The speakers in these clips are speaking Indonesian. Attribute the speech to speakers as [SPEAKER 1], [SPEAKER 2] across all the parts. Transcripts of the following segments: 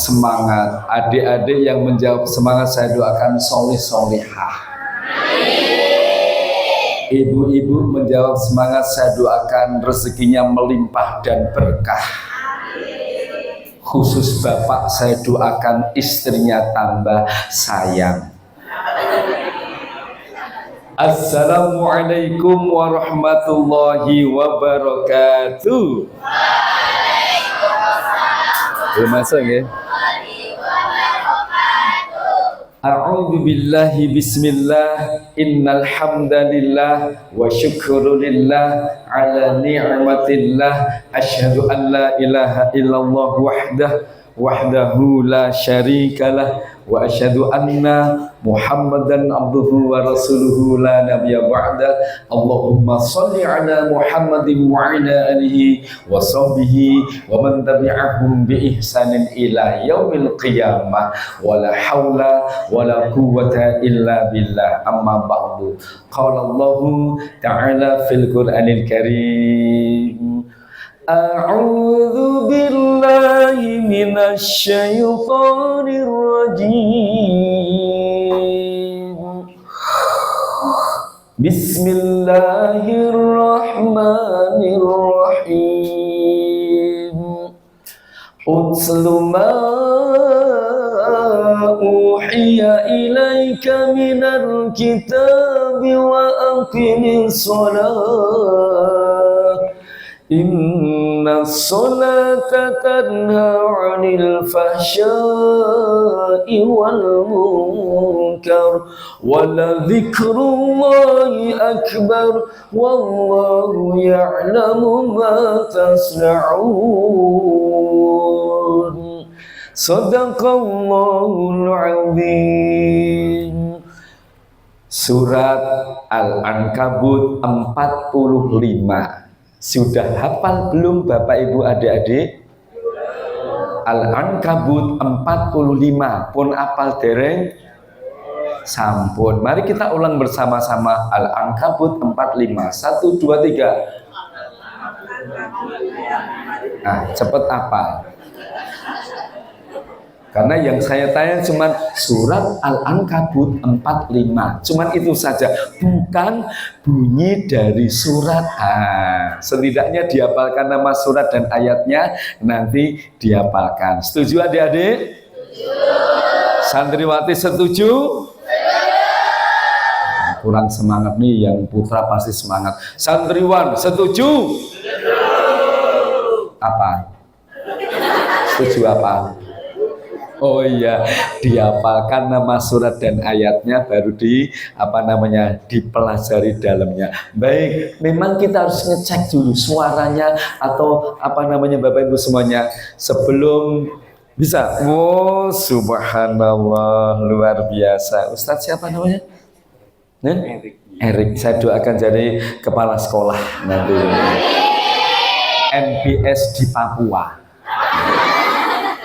[SPEAKER 1] semangat. Adik-adik yang menjawab semangat saya doakan soleh solehah. Ibu-ibu menjawab semangat saya doakan rezekinya melimpah dan berkah. Khusus bapak saya doakan istrinya tambah sayang. Assalamualaikum warahmatullahi wabarakatuh. Masuk ya. A'udzu billahi bismillah innal hamdalillah wa syukrulillah ala ni'matillah asyhadu an la ilaha illallah wahdahu la syarikalah wa asyhadu anna Muhammadan abduhu wa rasuluhu la nabiyya ba'da. Allahumma shalli ala Muhammadin wa ala alihi wa sahbihi wa man tabi'ahum bi ihsanin ila yaumil qiyamah wa la haula wa la quwwata illa billah. Amma ba'du. Qala Allahu ta'ala fil Qur'anil Karim, A'udzu billahi minasy syaithanir rajim. Bismillahirrahmanirrahim. Utlu ma uhiya ilaika minal kitabi wa aqimis shalah. Inna sholata tanha 'anil fahsya'i wal munkar wa la dzikrullahi akbar wallahu ya'lamu ma tasna'un. Shadaqallahul 'azim. Surat Al-Ankabut 45. Sudah hafal belum Bapak Ibu adik-adik? Al-Ankabut 45 pun hafal dereng? Sampun. Mari kita ulang bersama-sama Al-Ankabut 45. 1, 2, 3. Nah, cepet hafal. Karena yang saya tanya cuma surat Al-Ankabut 45. Cuman itu saja, bukan bunyi dari surat. Setidaknya dihafalkan nama surat dan ayatnya, nanti dihafalkan. Setuju adik-adik? Santriwati setuju? Kurang semangat nih, yang putra pasti semangat. Santriwan setuju? Apa? Setuju apa? Oh iya, dihafalkan nama surat dan ayatnya, baru dipelajari dalamnya. Baik, memang kita harus ngecek dulu suaranya atau Bapak Ibu semuanya sebelum bisa. Oh, subhanallah, luar biasa. Ustadz siapa namanya? Erik. Saya doakan jadi kepala sekolah nanti. NPS di Papua.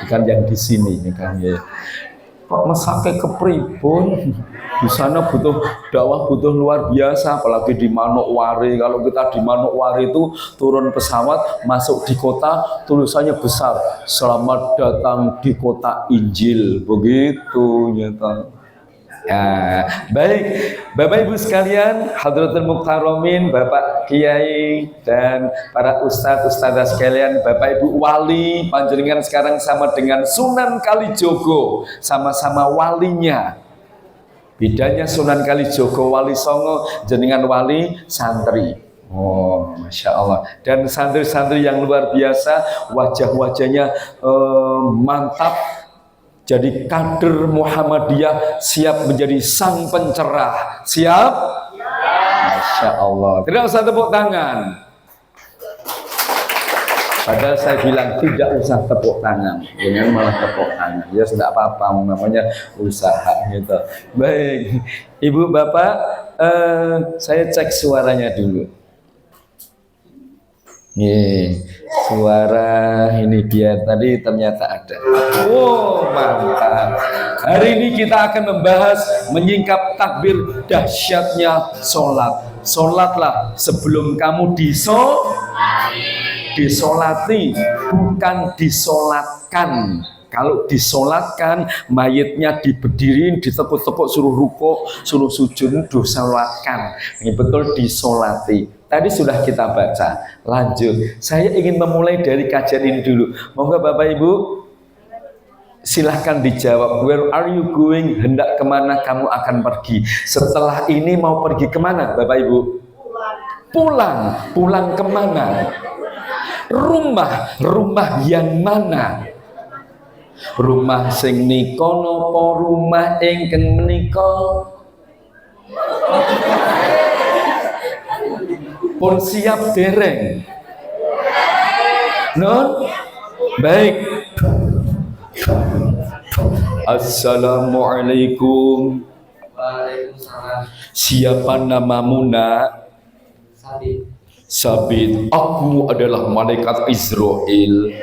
[SPEAKER 1] Kan yang di sini kan ya. Kok mesake kepripun? Di sana butuh dakwah, butuh luar biasa, apalagi di Manokwari. Kalau kita di Manokwari itu turun pesawat, masuk di kota, tulisannya besar, selamat datang di kota Injil, begitu nyata. Ya, baik, Bapak Ibu sekalian, Hadratul Mukarramin, Bapak Kiai dan para ustadz sekalian, Bapak Ibu wali, panjenengan sekarang sama dengan Sunan Kalijogo, sama-sama walinya. Bedanya Sunan Kalijogo wali songo, jenengan wali santri. Oh, Masya Allah. Dan santri-santri yang luar biasa, wajah-wajahnya mantap. Jadi kader Muhammadiyah siap menjadi sang pencerah. Siap? Masya Allah. Tidak usah tepuk tangan. Padahal saya bilang tidak usah tepuk tangan. Jangan malah tepuk tangan. Ya sudah apa-apa, namanya usaha gitu. Baik, Ibu Bapak, saya cek suaranya dulu. Nih, suara ini dia tadi ternyata ada. Oh, mantap. Hari ini kita akan membahas menyingkap takbir dahsyatnya sholat. Sholatlah sebelum kamu disolati, bukan disolatkan. Kalau disolatkan, mayitnya dibedirin, ditekuk-tekuk, suruh rukuk, suruh sujud, disolatkan. Ini betul disolati. Tadi sudah kita baca. Lanjut. Saya ingin memulai dari kajian ini dulu. Monggo Bapak Ibu, silahkan dijawab. Where are you going? Hendak kemana kamu akan pergi? Setelah ini mau pergi kemana Bapak Ibu? Pulang. Pulang kemana? Rumah yang mana? Rumah sing nika napa rumah ingkang menika? Pun siap dereng? Non? Baik. Assalamualaikum.
[SPEAKER 2] Waalaikumsalam.
[SPEAKER 1] Siapa namamu nak? Sabit. Aku adalah malaikat Israel,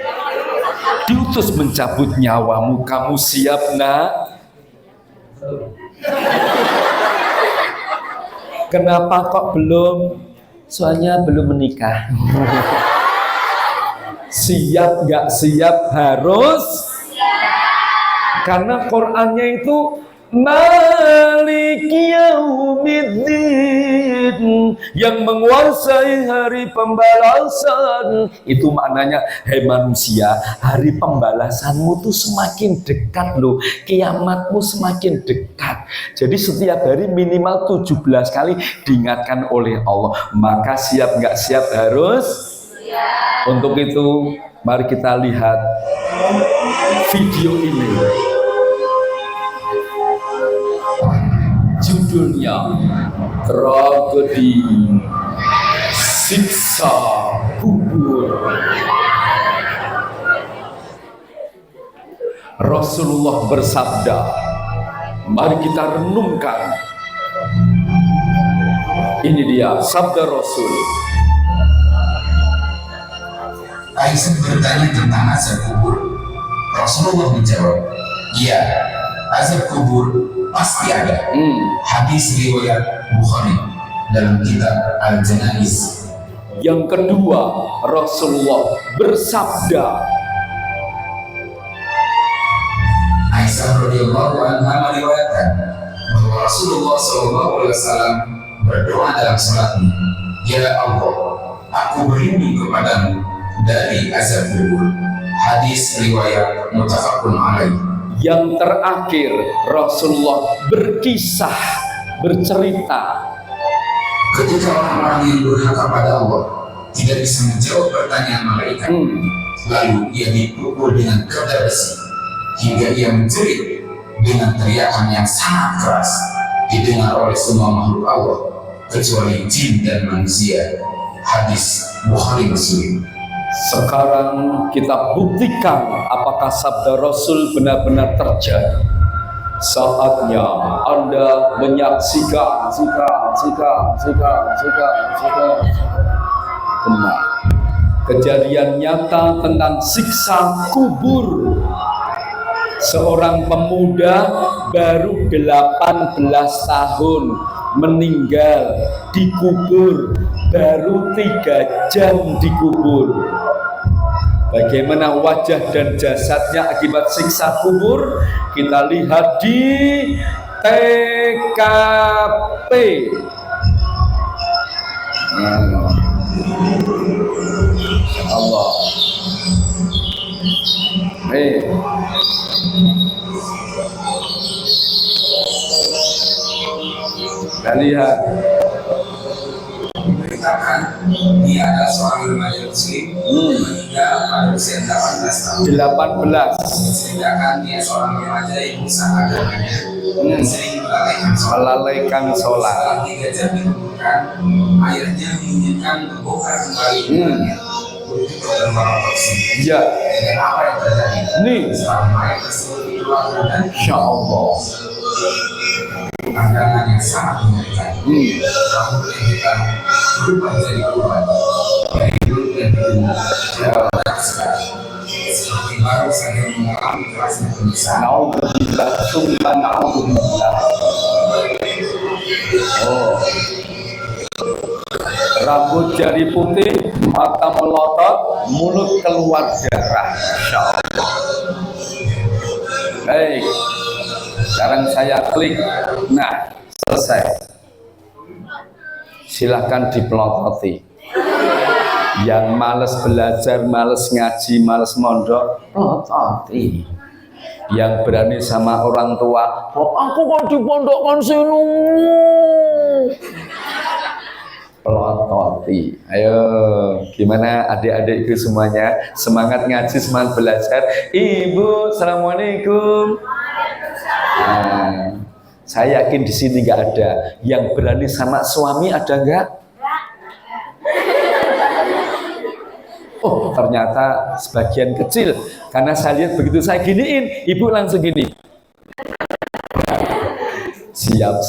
[SPEAKER 1] diutus mencabut nyawamu. Kamu siap nak? Kenapa kok belum? Soalnya belum menikah. Siap gak siap? Harus. Karena Qur'annya itu Maliki Yaumiddin, yang menguasai hari pembalasan. Itu maknanya, hai manusia, hari pembalasanmu tuh semakin dekat loh, kiamatmu semakin dekat. Jadi setiap hari minimal 17 kali diingatkan oleh Allah. Maka siap nggak siap? Harus siap. Untuk itu mari kita lihat video ini. Judulnya Tragedi Siksa Kubur. Rasulullah bersabda, mari kita renungkan. Ini dia sabda Rasul.
[SPEAKER 3] Aisyah bertanya tentang azab kubur. Rasulullah menjawab, iya, azab kubur pasti ada. Hadis riwayat Bukhari dalam kitab Al-Janaiz.
[SPEAKER 1] Yang kedua, Rasulullah bersabda.
[SPEAKER 3] Aisyah radhiyallahu anha meriwayatkan bahwa Rasulullah SAW berdoa dalam salatnya, ya Allah, aku berlindung kepadamu dari azab kubur. Hadis riwayat muttafaqun alaih.
[SPEAKER 1] Yang terakhir, Rasulullah berkisah, bercerita.
[SPEAKER 3] Ketika orang-orang yang durhaka pada Allah tidak bisa menjawab pertanyaan malaikat, lalu ia dipukul dengan kerda besi hingga ia menjerit dengan teriakan yang sangat keras, didengar oleh semua makhluk Allah kecuali jin dan manusia. Hadis Bukhari Muslim.
[SPEAKER 1] Sekarang kita buktikan apakah sabda Rasul benar-benar terjadi. Saatnya Anda menyaksikan kejadian nyata tentang siksa kubur. Seorang pemuda baru 18 tahun meninggal, dikubur baru 3 jam dikubur. Bagaimana wajah dan jasadnya akibat siksa kubur? Kita lihat di TKP. Allah. Kita lihat.
[SPEAKER 3] Diberitakan dia adalah seorang remaja muslim meninggal pada usia 18 tahun.
[SPEAKER 1] 18.
[SPEAKER 3] Sedangkan dia seorang remaja yang besar agamanya dan sering melalaikan sholat. Setelah 3 jam dikuburkan, akhirnya menginginkan membongkar kembali kuburannya untuk beberapa otopsi.
[SPEAKER 1] Ya.
[SPEAKER 3] Dan apa yang terjadi?
[SPEAKER 1] Nih.
[SPEAKER 3] Seorang mayat tersebut dikeluarkan dan
[SPEAKER 1] Insya Allah.
[SPEAKER 3] pandangan yang sangat mengerikan. Kamu kita berubah jadi korban dari dulu dan dulu jauh sekali. Seperti baru saja mengalami kerasnya penyiksaan.
[SPEAKER 1] Naudzubillah, summa naudzubillah. Oh. Rambut jari putih, mata melotot, mulut keluar darah. Insya Allah. Baik. Sekarang saya klik. Nah, selesai. Silahkan dipelototi. Yang males belajar, males ngaji, males mondok, pelototi. Yang berani sama orang tua, kok aku kok dipondokkan sini? Pelototi. Ayo, gimana adik-adikku semuanya? Semangat ngaji, semangat belajar. Ibu, assalamualaikum. Nah, saya yakin di sini nggak ada yang berani sama suami, ada nggak? Oh, ternyata sebagian kecil. Karena saya lihat begitu saya giniin, ibu langsung gini. Siap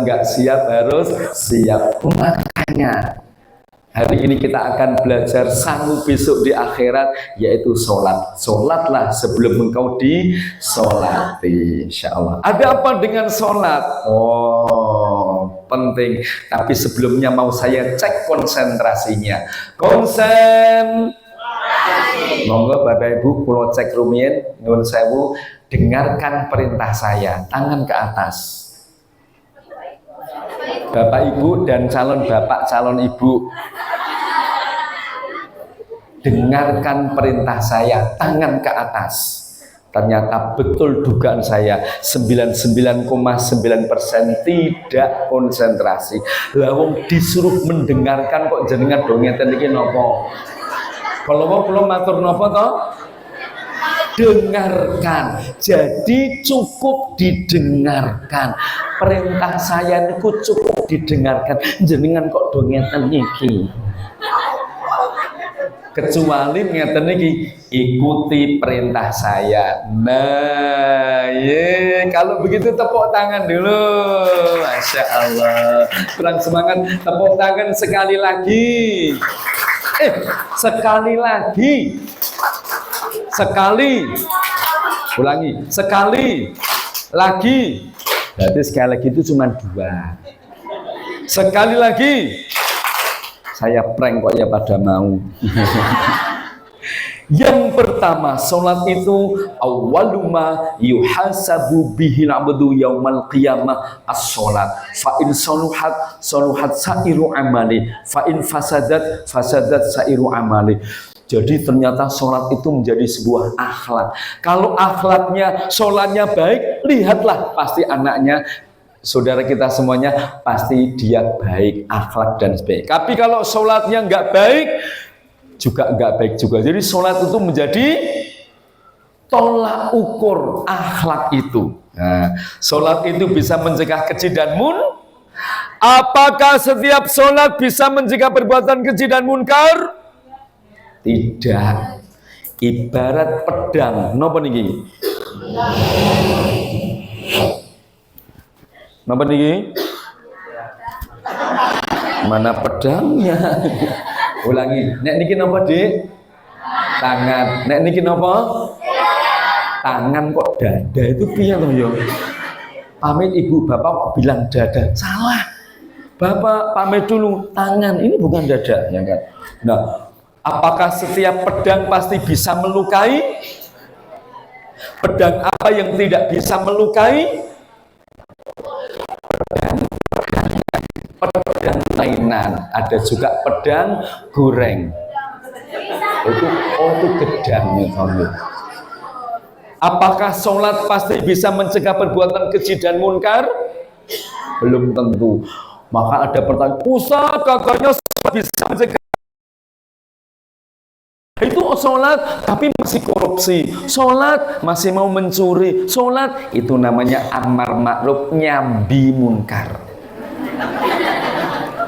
[SPEAKER 1] nggak siap, harus siap. Makanya hari ini kita akan belajar sanggup besok di akhirat, yaitu sholat. Sholatlah sebelum engkau disolati, insya Allah. Ada apa dengan sholat? Oh, penting. Tapi sebelumnya mau saya cek konsentrasinya. Monggo Bapak Ibu, pulau cek rumien, nyuwun sewu, dengarkan perintah saya, tangan ke atas. Bapak Ibu dan calon bapak, calon ibu, dengarkan perintah saya, tangan ke atas. Ternyata betul dugaan saya, 99,9% tidak konsentrasi. Lawang disuruh mendengarkan kok jenengan dongeten iki nopo? Kalau mau belum matur nopo toh? Dengarkan. Jadi cukup didengarkan. Perintah saya niku cukup didengarkan. Jenengan kok dongeten iki? Kecuali ngeten iki, ikuti perintah saya. Nah, kalau begitu tepuk tangan dulu. Masya Allah. Kurang semangat, tepuk tangan sekali lagi. Sekali lagi. Sekali. Ulangi. Sekali. Lagi. Berarti sekali lagi itu cuma 2. Sekali lagi. Saya prank kok ya pada mau. Yang pertama, sholat itu awwaluma yuhasabu bihil abdu yaumal qiyamah as-sholat. Fa in saluhat saluhat sairu amali, fa in fasadat fasadat sairu amali. Jadi ternyata sholat itu menjadi sebuah akhlak. Kalau akhlaknya, sholatnya baik, lihatlah pasti anaknya, saudara kita semuanya, pasti dia baik, akhlak dan baik. Tapi kalau sholatnya nggak baik, juga nggak baik juga. Jadi sholat itu menjadi tolak ukur akhlak itu. Nah, sholat itu bisa mencegah keji dan Apakah setiap sholat bisa mencegah perbuatan keji dan munkar? Tidak. Ibarat pedang. Napa niki? Napa niki? Mana pedangnya? Ulangi. Nek niki napa, Dik? Tangan. Nek niki napa? Tangan kok dada itu piye to ya? Pamit ibu bapak kok bilang dada. Salah. Bapak pamit dulu tangan. Ini bukan dada, ya kan? Nah, apakah setiap pedang pasti bisa melukai? Pedang apa yang tidak bisa melukai? Pedang mainan, ada juga pedang goreng. Itu gedangnya kamu. Apakah sholat pasti bisa mencegah perbuatan keji dan munkar? Belum tentu. Maka ada pertanyaan, Ustaz, kakaknya bisa mencegah itu sholat tapi masih korupsi, sholat masih mau mencuri, sholat itu namanya amar ma'ruf nyambi munkar.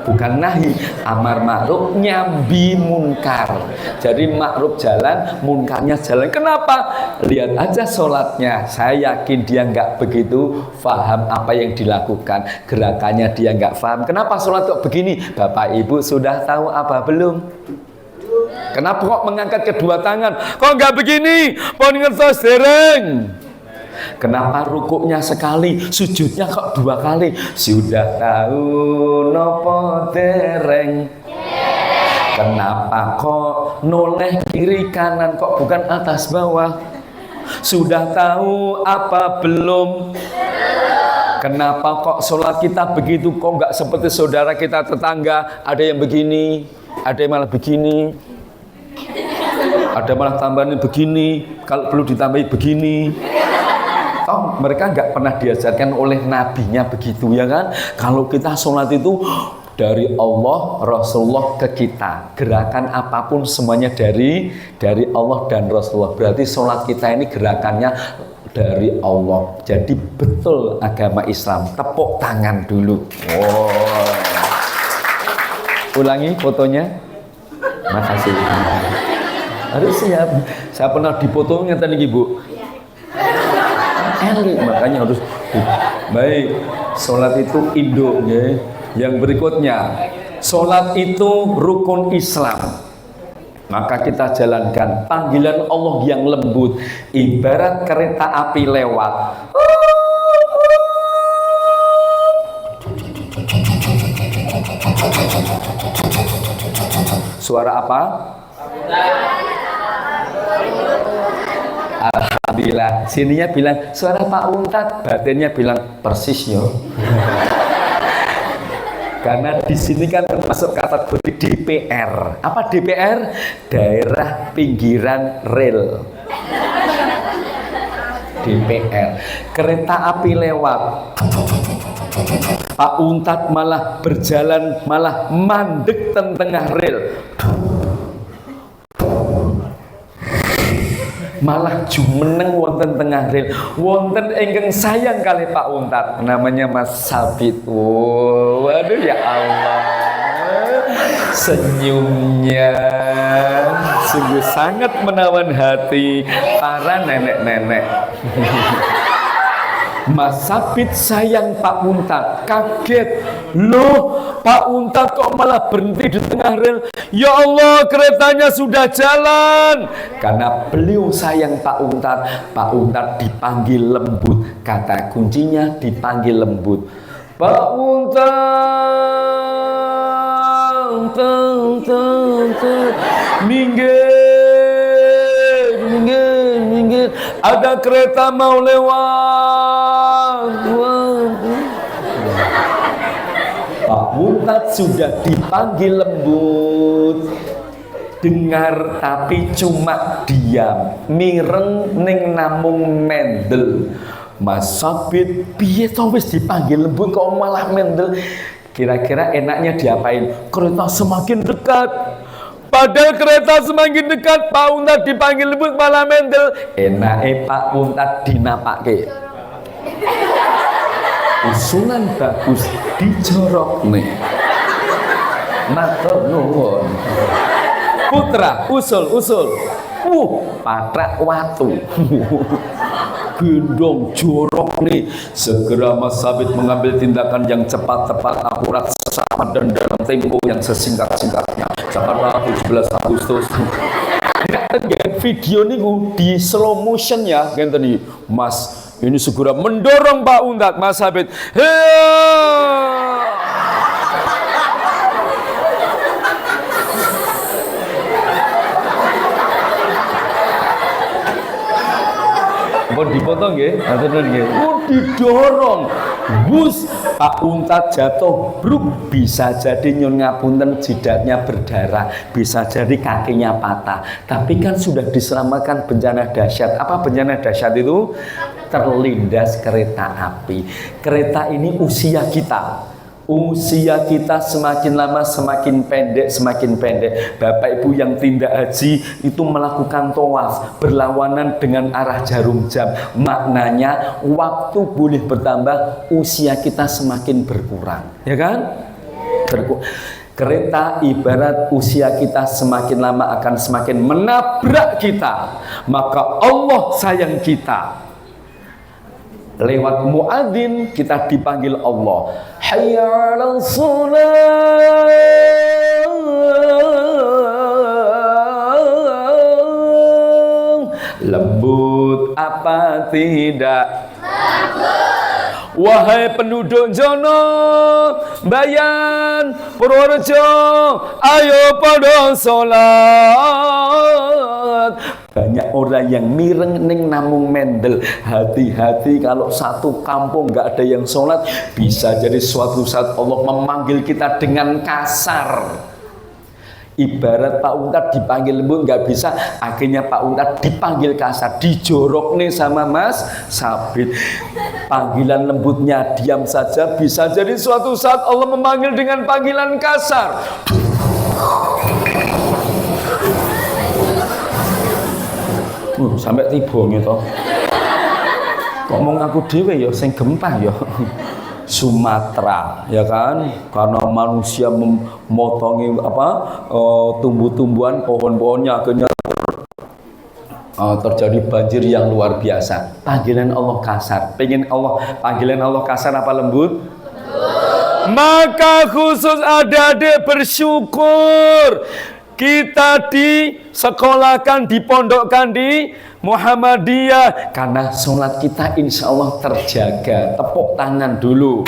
[SPEAKER 1] Bukan nahi, amar ma'ruf nyambi munkar. Jadi ma'ruf jalan, munkarnya jalan. Kenapa? Lihat aja sholatnya. Saya yakin dia nggak begitu paham apa yang dilakukan. Gerakannya dia nggak paham. Kenapa sholat kok begini? Bapak Ibu sudah tahu apa belum? Kenapa kok mengangkat kedua tangan? Kok nggak begini? Pon ngertos dereng. Kenapa rukuknya sekali, sujudnya kok 2 kali? Sudah tahu nopo dereng. Kenapa kok noleh kiri kanan kok bukan atas bawah? Sudah tahu apa belum? Kenapa kok sholat kita begitu, kok nggak seperti saudara kita tetangga? Ada yang begini, ada yang malah begini, ada malah tambahin begini, kalau perlu ditambahi begini. Toh mereka nggak pernah diajarkan oleh nabinya begitu, ya kan? Kalau kita sholat itu dari Allah, Rasulullah ke kita. Gerakan apapun semuanya dari Allah dan Rasulullah. Berarti sholat kita ini gerakannya dari Allah. Jadi betul agama Islam. Tepuk tangan dulu. Wow. Ulangi fotonya. Makasih. Harus siap. Saya pernah dipoto ngeten iki, Bu. Elik, makanya harus baik. Sholat itu induk, ya. Yang berikutnya, sholat itu rukun Islam. Maka kita jalankan panggilan Allah yang lembut, ibarat kereta api lewat. Suara apa? Alhamdulillah. Sininya bilang suara Pak Untat, batinnya bilang persis yo. Karena di sini kan termasuk kategori DPR. Apa DPR? Daerah pinggiran rel. DPR. Kereta api lewat. Pak Untat malah berjalan, malah mandek tengah rel. Malah jumeneng wonten tengah rel. Wonten ingkang sayang kali Pak Untat, namanya Mas Sabit. Waduh ya Allah, senyumnya sungguh sangat menawan hati para nenek-nenek. Mas Sabit sayang Pak Untat, kaget, loh Pak Untat kok malah berhenti di tengah rel? Ya Allah, keretanya sudah jalan. Karena beliau sayang Pak Untat dipanggil lembut. Kata kuncinya dipanggil lembut. Pak Untat, minggir, ada kereta mau lewat. Pak Untat sudah dipanggil lembut, dengar tapi cuma diam, mireng ning namung mendel. Mas Sabit piye to wis dipanggil lembut kok malah mendel? Kira-kira enaknya diapain? Kereta semakin dekat. Padahal kereta semakin dekat, Pak Untat dipanggil lembut malah mendel. Enake Pak Untat dinapake. Usulan bagus dijorok nih. Matur nuwun. Putra, usul. Patrak watu. Gendong jorok nih. Segera Mas Sabit mengambil tindakan yang cepat, akurat, sama dan dalam tempo yang sesingkat-singkatnya. Jakarta 17 Agustus. Video ini di slow motion ya, gini, Mas. Ini segera mendorong Pak Untat, Mas Sabit. Apa dipotong nggih? Didorong. Bus Pak Untat jatuh bruk, bisa jadi nyun ngapunten jidatnya berdarah, bisa jadi kakinya patah. Tapi kan sudah diselamatkan bencana dahsyat. Apa bencana dahsyat itu? Terlindas kereta api. Kereta ini usia kita semakin lama semakin pendek. Bapak Ibu yang tindak haji itu melakukan tawaf berlawanan dengan arah jarum jam. Maknanya waktu boleh bertambah, usia kita semakin berkurang, ya kan? Kereta ibarat usia kita semakin lama akan semakin menabrak kita. Maka Allah sayang kita. Lewat muadzin kita dipanggil Allah. Hayya 'alas shalah. Lembut apa tidak? Wahai penduduk Jono, Bayan, Purworejo, ayo pada sholat. Banyak orang yang mireng ning namung mendel. Hati-hati kalau satu kampung nggak ada yang sholat, bisa jadi suatu saat Allah memanggil kita dengan kasar. Ibarat Pak Ustadz dipanggil lembut nggak bisa, akhirnya Pak Ustadz dipanggil kasar, dijorok nih sama Mas Sabit. Panggilan lembutnya diam saja, bisa jadi suatu saat Allah memanggil dengan panggilan kasar. Sampai tiba gitu. Ngomong aku dewe ya, sing gempah ya. Sumatera, ya kan, karena manusia memotongi tumbuh-tumbuhan, pohon-pohonnya, akhirnya terjadi banjir yang luar biasa. Panggilan Allah kasar. Panggilan Allah kasar apa lembut? Maka khusus adik-adik bersyukur kita disekolahkan, dipondokkan di Muhammadiyah, karena sholat kita insya Allah terjaga. Tepuk tangan dulu.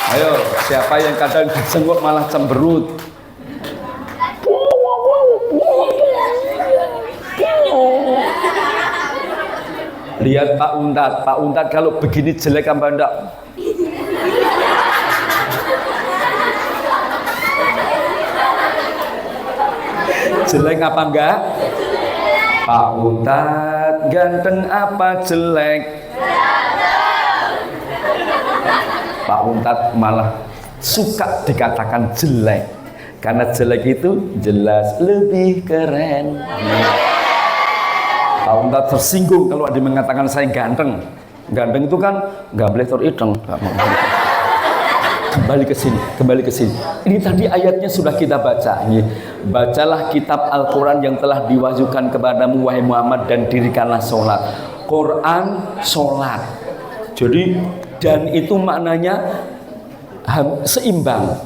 [SPEAKER 1] Ayo, siapa yang kadang disenguk malah cemberut? Lihat Pak Untat kalau begini jelek apa enggak? Jelek apa enggak? Pak Untat ganteng apa jelek? Pak Untat malah suka dikatakan jelek, karena jelek itu jelas lebih keren. Pak Untat tersinggung kalau ada mengatakan saya ganteng. Ganteng itu kan nggak boleh terhitung. Kembali ke sini. Ini tadi ayatnya sudah kita baca. Bacalah kitab Al-Quran yang telah diwahyukan kepadamu wahai Muhammad, dan dirikanlah sholat. Quran, sholat. Jadi, dan itu maknanya seimbang.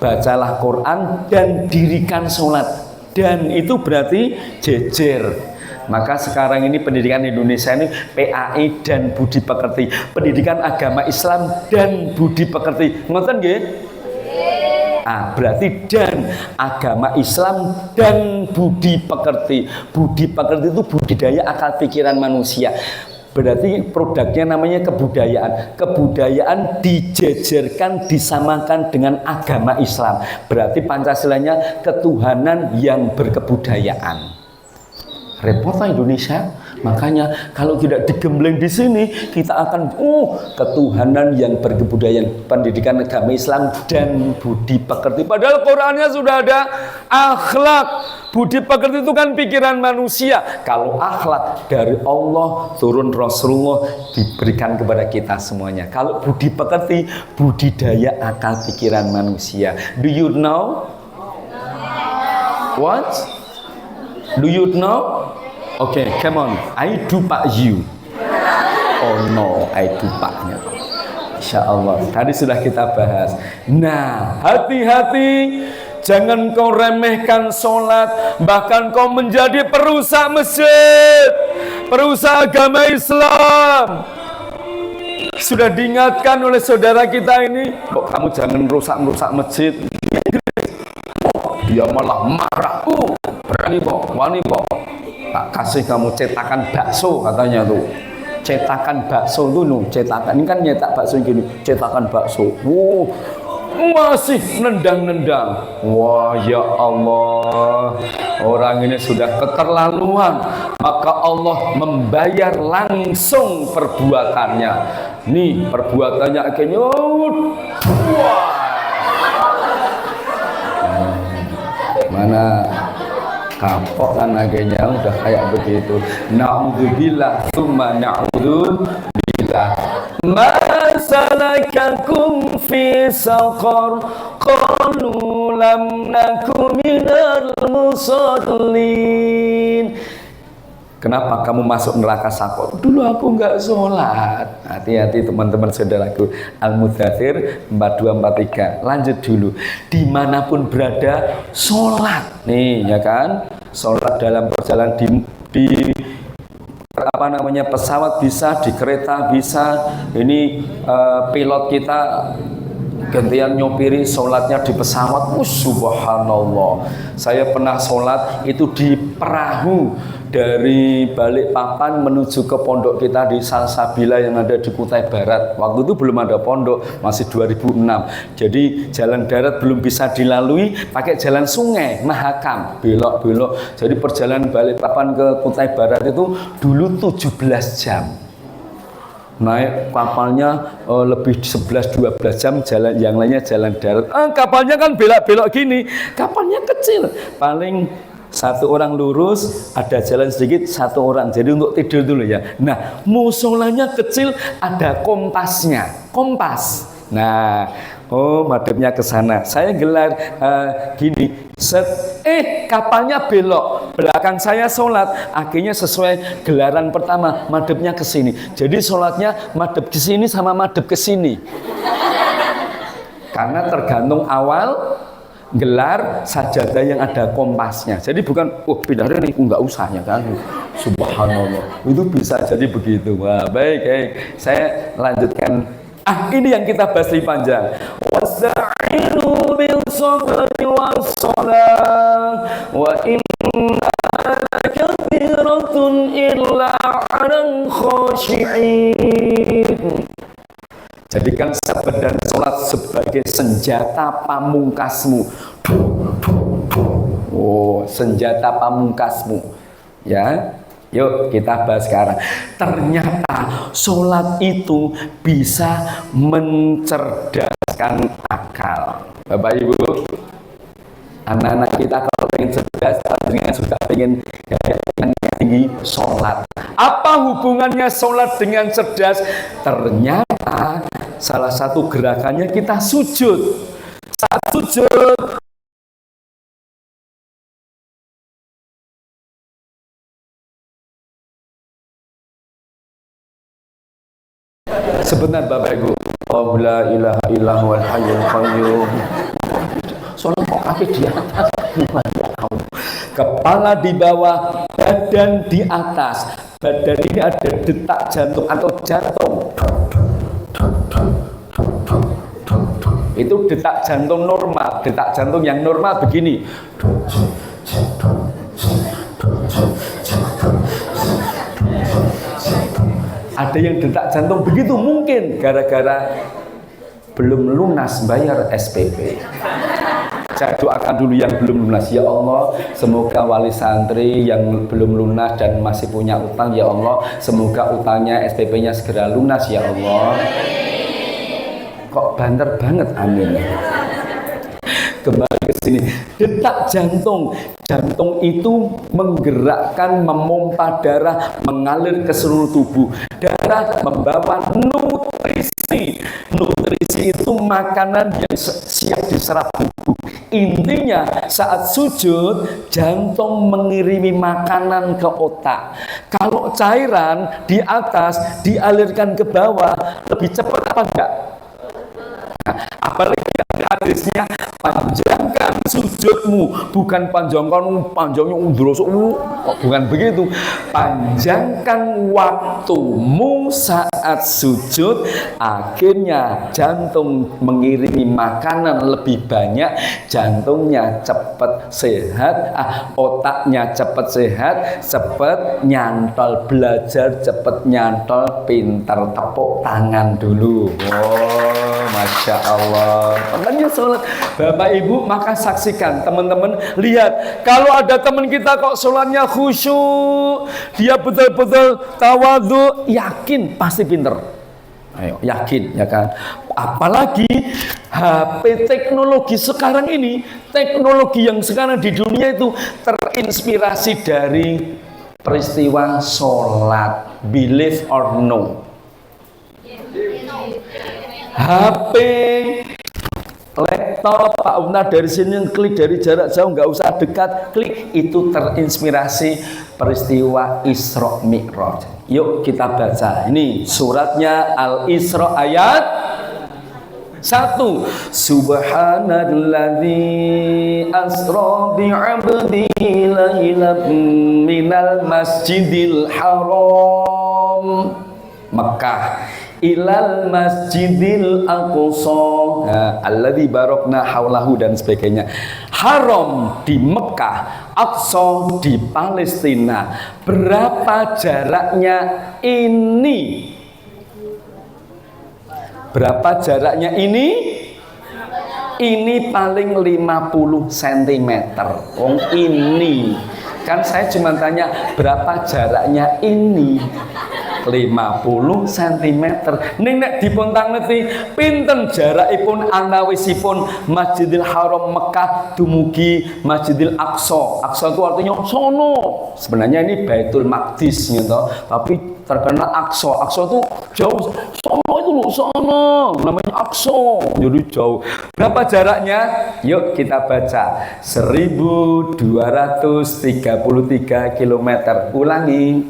[SPEAKER 1] Bacalah Quran dan dirikan sholat. Dan itu berarti jejer. Maka sekarang ini pendidikan Indonesia ini PAI dan budi pekerti, pendidikan agama Islam dan budi pekerti. Ngoten nggih? Berarti dan agama Islam dan budi pekerti. Budi pekerti itu budidaya akal pikiran manusia. Berarti produknya namanya kebudayaan. Kebudayaan dijejerkan, disamakan dengan agama Islam. Berarti Pancasilanya ketuhanan yang berkebudayaan. Repotlah Indonesia. Makanya kalau tidak digembleng di sini, kita akan ketuhanan yang berkebudayaan, pendidikan agama Islam dan budi pekerti. Padahal Qurannya sudah ada akhlak. Budi pekerti itu kan pikiran manusia. Kalau akhlak dari Allah, turun Rasulullah, diberikan kepada kita semuanya. Kalau budi pekerti, budidaya akal pikiran manusia. Do you know? What? Do you know? Okay, come on. I do pak you. Oh no, I do paknya. Insya Allah. Tadi sudah kita bahas. Nah, hati-hati. Jangan kau remehkan sholat. Bahkan kau menjadi perusak masjid, perusak agama Islam. Sudah diingatkan oleh saudara kita ini, kok kamu jangan rusak-rusak masjid. Dia malah marah. Berani kok, wani kok. Tak kasih kamu cetakan bakso katanya tuh. Cetakan bakso tuh, cetakan ini kan nyetak bakso gini, cetakan bakso. Masih nendang-nendang. Wah, ya Allah, orang ini sudah keterlaluan. Maka Allah membayar langsung perbuatannya. Nih perbuatannya akhirnya mana kapok kan akhirnya udah kayak begitu. Na'udzubillah tsumma na'udzubillah. Ma salakakum fi saqar qalu lam nakum minal musallin. Kenapa kamu masuk neraka Sakor? Dulu aku nggak sholat. Hati-hati teman-teman saudaraku. Al-Mudzatsir 4243. Lanjut dulu. Dimanapun berada, sholat. Nih, ya kan? Sholat dalam perjalanan di pesawat bisa, di kereta bisa. Ini pilot kita gantian nyopiri, sholatnya di pesawat. Subhanallah. Saya pernah sholat itu di perahu dari Balikpapan menuju ke pondok kita di Salsabila yang ada di Kutai Barat. Waktu itu belum ada pondok, masih 2006. Jadi jalan darat belum bisa dilalui, pakai jalan sungai, Mahakam, belok-belok. Jadi perjalanan Balikpapan ke Kutai Barat itu dulu 17 jam. Naik kapalnya lebih 11-12 jam, jalan yang lainnya jalan darat. Kapalnya kan belok-belok gini, kapalnya kecil, paling satu orang lurus, ada jalan sedikit, satu orang. Jadi untuk tidur dulu ya. Nah, musolanya kecil, ada kompasnya, kompas. Nah, madepnya ke sana. Saya gelar gini. Kapalnya belok. Belakang saya sholat. Akhirnya sesuai gelaran pertama, madepnya ke sini. Jadi sholatnya madep ke sini sama madep ke sini. Karena tergantung awal gelar sajadah yang ada kompasnya. Jadi bukan, pindah nih, nggak usah ya kan. Subhanallah. Itu bisa jadi begitu. Wah, baik. Saya lanjutkan. Ini yang kita bahas lebih panjang. Wasta'inu bil sabri was salah wa inna lakathiratun illa 'alal khashi'in. Jadikan sabar dan sholat sebagai senjata pamungkasmu. Senjata pamungkasmu. Ya. Yuk kita bahas sekarang. Ternyata sholat itu bisa mencerdaskan akal. Bapak Ibu, anak-anak kita kalau ingin cerdas, dengan sudah ingin yang tinggi, sholat. Apa hubungannya sholat dengan cerdas? Ternyata salah satu gerakannya kita sujud. Saat sujud, sebentar Bapak Ibu. La ilaha illallahul hayyul qayyum. Sholat kok kaki di atas, kepala di bawah, badan di atas. Badan ini ada detak jantung atau jantung. Itu detak jantung normal. Detak jantung yang normal begini. Ada yang detak jantung begitu, mungkin gara-gara belum lunas bayar SPP. Saya doakan dulu yang belum lunas. Ya Allah, semoga wali santri yang belum lunas dan masih punya utang, ya Allah, semoga utangnya SPP-nya segera lunas, ya Allah. Kok banter banget, amin. Kembali ke sini, detak jantung. Jantung itu menggerakkan, memompa darah, mengalir ke seluruh tubuh. Darah membawa nutrisi. Nutrisi itu makanan yang siap diserap tubuh. Intinya saat sujud, jantung mengirimi makanan ke otak. Kalau cairan di atas dialirkan ke bawah, lebih cepat apa enggak? Apalagi hadisnya, panjangkan sujudmu, bukan panjangnya undroso, bukan begitu. Panjangkan waktumu saat sujud, akhirnya jantung mengirimi makanan lebih banyak, jantungnya cepat sehat, otaknya cepat sehat, cepat nyantol belajar, cepat nyantol pintar. Tepuk tangan dulu. Masya Allah. Makanya sholat, Bapak Ibu, maka saksikan teman-teman, lihat kalau ada teman kita kok sholatnya khusyuk, dia betul-betul tawadhu, yakin pasti pinter. Ayo, yakin ya kan. Apalagi HP teknologi sekarang ini, teknologi yang sekarang di dunia itu terinspirasi dari peristiwa sholat. Believe or no. HP, laptop, Pak Una dari sini klik dari jarak jauh, nggak usah dekat, klik, itu terinspirasi peristiwa Isra Mi'raj. Yuk kita baca. Ini suratnya Al-Isra ayat 1. Subhanalladzi asra bi'abdihi lailan minal masjidil haram Mekah ilal masjidil aqsa, alladzi barokna haulahu dan sebagainya. Haram di Mekah, Aqsa di Palestina. Berapa jaraknya ini? Berapa jaraknya ini? Ini paling 50 cm. Oh, ini. Kan saya cuma tanya berapa jaraknya ini. 50 cm. Ning nek dipun tangeti pinten jarakipun antawisipun Masjidil Haram Mekah dumugi Masjidil Aqsa. Aqsa itu artinya sono. Sebenarnya ini Baitul Maqdis gitu, tapi terkenal Aqsa. Aqsa itu jauh. Sono itu loh, sono. Namanya Aqsa. Jadi jauh. Berapa jaraknya? Yuk kita baca. 1233 km. Ulangi.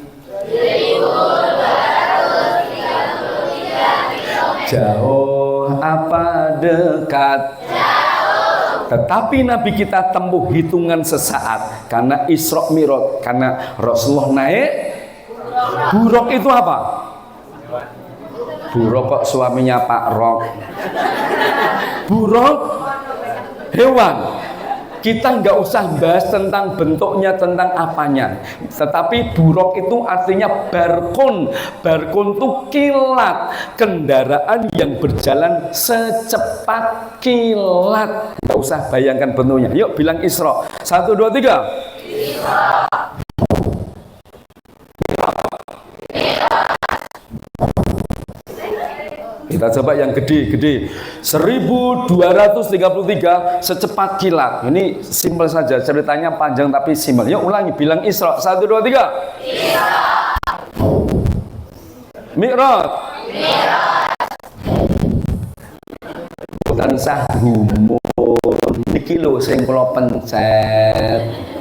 [SPEAKER 1] Jauh apa dekat? Jauh. Tetapi Nabi kita tempuh hitungan sesaat karena Isra Mi'raj, karena Rasulullah naik. Buruk itu apa? Buruk kok suaminya Pak Rok. Buruk hewan. Kita nggak usah bahas tentang bentuknya, tentang apanya. Tetapi buruk itu artinya barkun. Barkun itu kilat. Kendaraan yang berjalan secepat kilat. Nggak usah bayangkan bentuknya. Yuk bilang Isra. 1, 2, 3. Isra. Kita coba yang gede-gede. 1233 secepat kilat. Ini simpel saja, ceritanya panjang tapi simpel. Yuk ulangi, bilang Isra. 1, 2, 3. Isra. Mi'raj. Tansah gumun. Niki lho sing kula pencet.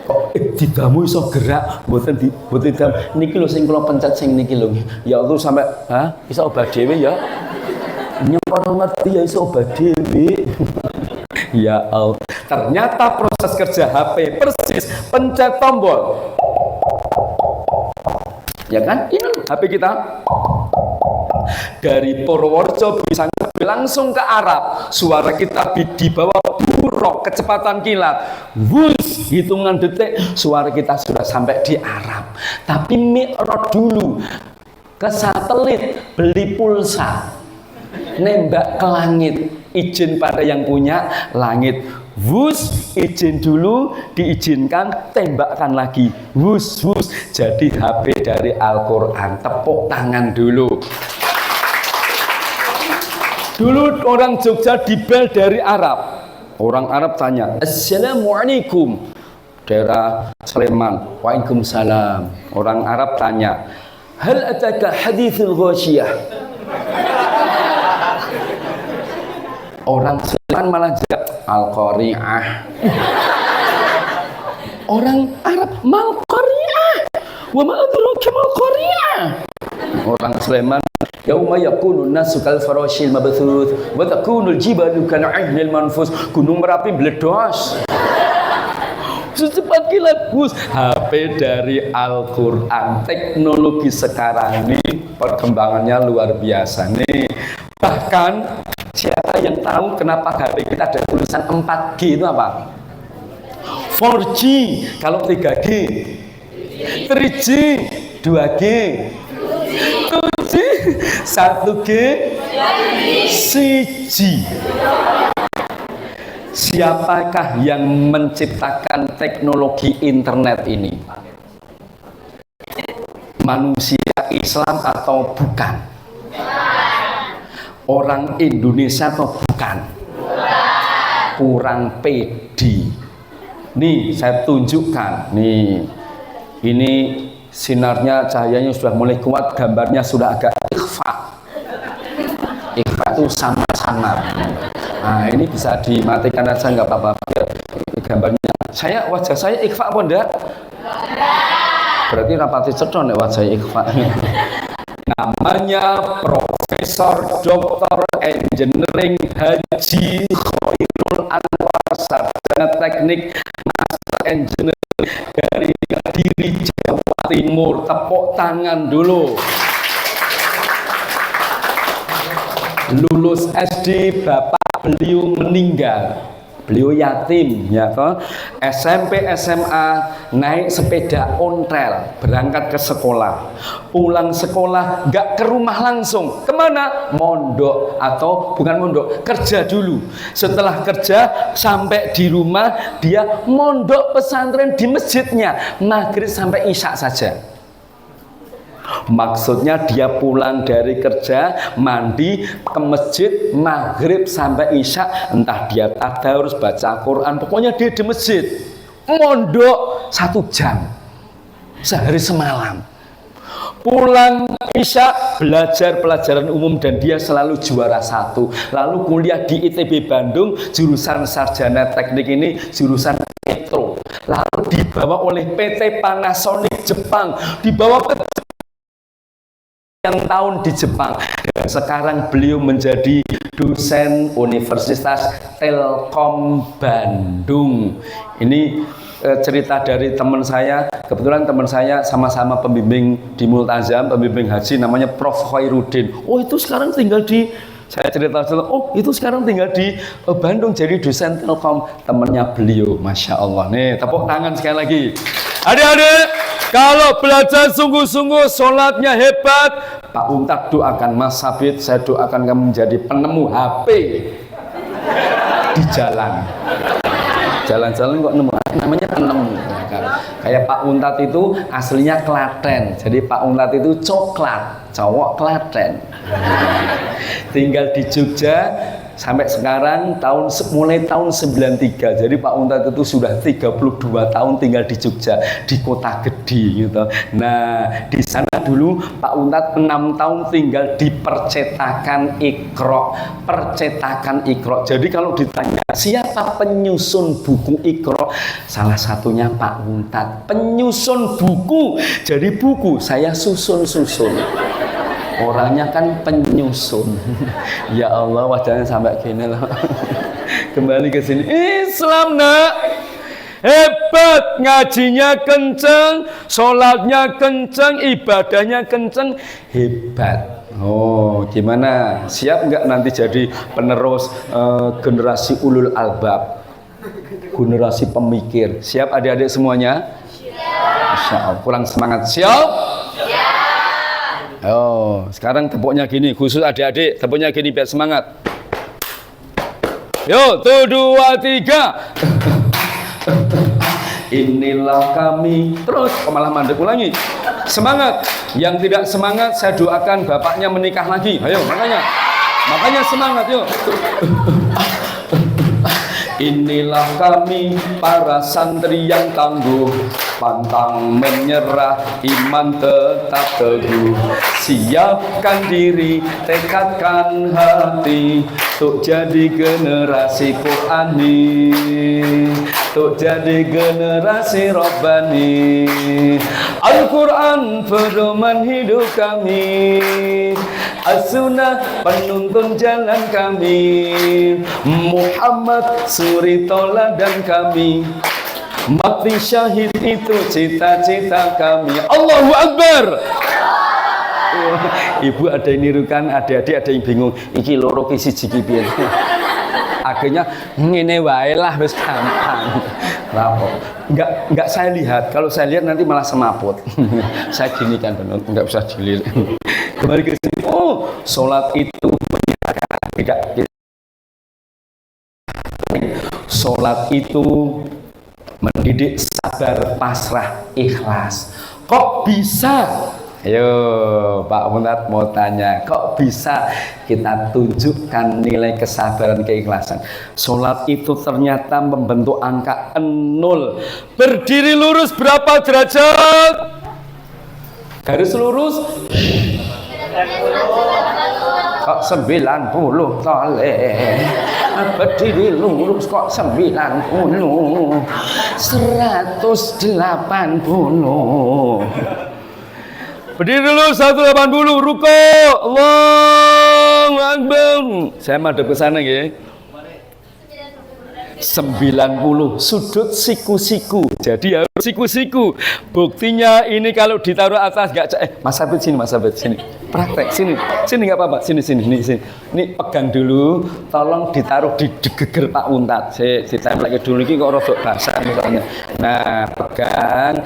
[SPEAKER 1] Kok didamu iso gerak, mboten didam. Niki lho sing kula pencet sing niki lho. Ya Allah sampai iso obah dhewe ya. Nyepor ngerti ya iso obah dhewe. Ya Allah. Ternyata proses kerja HP persis pencet tombol. Ya kan? Ini HP kita. Dari Purworejo bisa langsung ke Arab. Suara kita di bawah buruk kecepatan kilat. Wus, hitungan detik suara kita sudah sampai di Arab. Tapi Mi'raj dulu ke satelit, beli pulsa, nembak ke langit, izin pada yang punya langit. Wus, izin dulu, diizinkan, tembakkan lagi. Wus, wus, jadi HP dari Al-Quran. Tepuk tangan dulu. Dulu orang Jogja dibel dari Arab. Orang Arab tanya, Assalamualaikum. Daerah Sleman, Waalaikumsalam. Orang Arab tanya, Hal ataka hadithul ghasyiyah. Orang Sleman malah jawab, Al-Qari'ah. Orang Arab, Mal Qari'ah. Wa ma adraka mal Qari'ah. Orang Sleman, yauma yakunu nasu kal farashil mabthuth wa takunul jibalu kal 'ahnil manfus. Gunung Merapi meledos secepat kilat. Bus HP dari Al-Quran. Teknologi sekarang ini perkembangannya luar biasa nih. Bahkan siapa yang tahu kenapa HP kita ada tulisan 4G itu apa? 4G. Kalau 3G 3G, 2G 2G, 1G, 1G. Siapakah yang menciptakan teknologi internet ini? Manusia Islam atau bukan? Orang Indonesia atau bukan? Kurang pede. Nih saya tunjukkan. Nih, ini sinarnya, cahayanya sudah mulai kuat, gambarnya sudah agak ikhfa. Ikhfa itu sama-sama. Nah ini bisa dimatikan aja nggak apa-apa. Gambarnya, wajah saya ikhfa apa enggak? Berarti rapati cedon ya wajah ikhfa. Namanya Profesor Dr. Engineering Haji Khairul Anwar, sarjana teknik Master Engineering dari Kediri, Jawa Timur. Tepuk tangan dulu. lulus SD bapak beliau meninggal, beliau yatim ya toh. SMP SMA naik sepeda ontel berangkat ke sekolah, pulang sekolah nggak ke rumah langsung, kemana? Mondok, atau bukan mondok, kerja dulu. Setelah kerja sampai di rumah dia mondok pesantren di masjidnya maghrib sampai isya saja. Maksudnya dia pulang dari kerja, mandi, ke masjid, maghrib sampai isya, entah dia tadarus, baca Quran, pokoknya dia di masjid, mondok 1 jam, sehari semalam. Pulang isya, belajar pelajaran umum dan dia selalu juara 1. Lalu kuliah di ITB Bandung, jurusan sarjana teknik ini, jurusan elektro. Lalu dibawa oleh PT Panasonic Jepang, dibawa ke yang tahun di Jepang, dan sekarang beliau menjadi dosen Universitas Telkom Bandung. Ini cerita dari teman saya. Kebetulan teman saya sama-sama pembimbing di Multazam, pembimbing haji, namanya Prof. Khairuddin. Oh itu sekarang tinggal di, saya cerita, oh itu sekarang tinggal di Bandung jadi dosen Telkom, temannya beliau. Masya Allah. Nih tepuk tangan sekali lagi. Adik-adik, kalau belajar sungguh-sungguh, sholatnya hebat, Pak Untak doakan Mas Sabit, saya doakan kamu menjadi penemu HP di jalan. Jalan-jalan kok nemu, namanya penemu. Kayak Pak Untat itu aslinya Klaten, jadi Pak Untat itu coklat, cowok Klaten. Tinggal di Jogja sampai sekarang mulai tahun 93. Jadi Pak Untat itu sudah 32 tahun tinggal di Jogja, di kota gede gitu. Nah, di sana dulu Pak Untat 6 tahun tinggal di percetakan Iqra. Percetakan Iqra. Jadi kalau ditanya siapa penyusun buku Iqra, salah satunya Pak Untat. Penyusun buku. Jadi buku saya susun-susun. Orangnya kan penyusun. Ya Allah, wajahnya sampai gini loh. Kembali ke sini. Islam nak hebat, ngajinya kenceng, sholatnya kenceng, ibadahnya kenceng, hebat. Oh, gimana? Siap nggak nanti jadi penerus generasi ulul albab, generasi pemikir? Siap adik-adik semuanya? Siap. Masya Allah, kurang semangat. Siap? Oh, sekarang tepuknya gini, khusus adik-adik, tepuknya gini biar semangat. Yuk, 1, 2, 3. Inilah kami. Terus, malah mandek ulangi. Semangat. Yang tidak semangat, saya doakan bapaknya menikah lagi. Ayo, makanya semangat, yuk. Inilah kami, para santri yang tangguh, pantang menyerah, iman tetap teguh. Siapkan diri, tekadkan hati, untuk jadi generasi Qur'ani, untuk jadi generasi Rabbani. Al-Quran pedoman hidup kami, As-Sunnah penuntun jalan kami, Muhammad suri toladan kami, mati syahid itu cita-cita kami. Allahu Akbar. Ibu ada yang nirukan, adik-adik ada yang bingung. Iki loro ki siji ki piye? Akhirnya ngene wae lah, wis gampang. Lapo? Enggak saya lihat. Kalau saya lihat nanti malah semaput. Saya gini kan, enggak bisa dilihat. Kembali ke sini. Oh, sholat itu tidak. Sholat itu mendidik sabar, pasrah, ikhlas. Kok bisa? Ayo Pak Munat mau tanya, kok bisa kita tunjukkan nilai kesabaran, keikhlasan? Sholat itu ternyata membentuk angka 0. Berdiri lurus berapa derajat? Garis lurus kok 90 toleh. Berdiri lurus kok 90, 180. Berdiri dulu 180, ruko, Allahu Akbar. Saya madhep ke sana ya. 90 sudut siku-siku. Jadi harus siku-siku. Buktinya ini kalau ditaruh atas nggak Mas Habib sini, Mas Habib sini. Praktek sini. Sini nggak apa-apa. Sini. Ini pegang dulu. Tolong ditaruh di geger Pak Untat. Saya tempel lagi dulu ini kok rodok basah misalnya. Nah, pegang.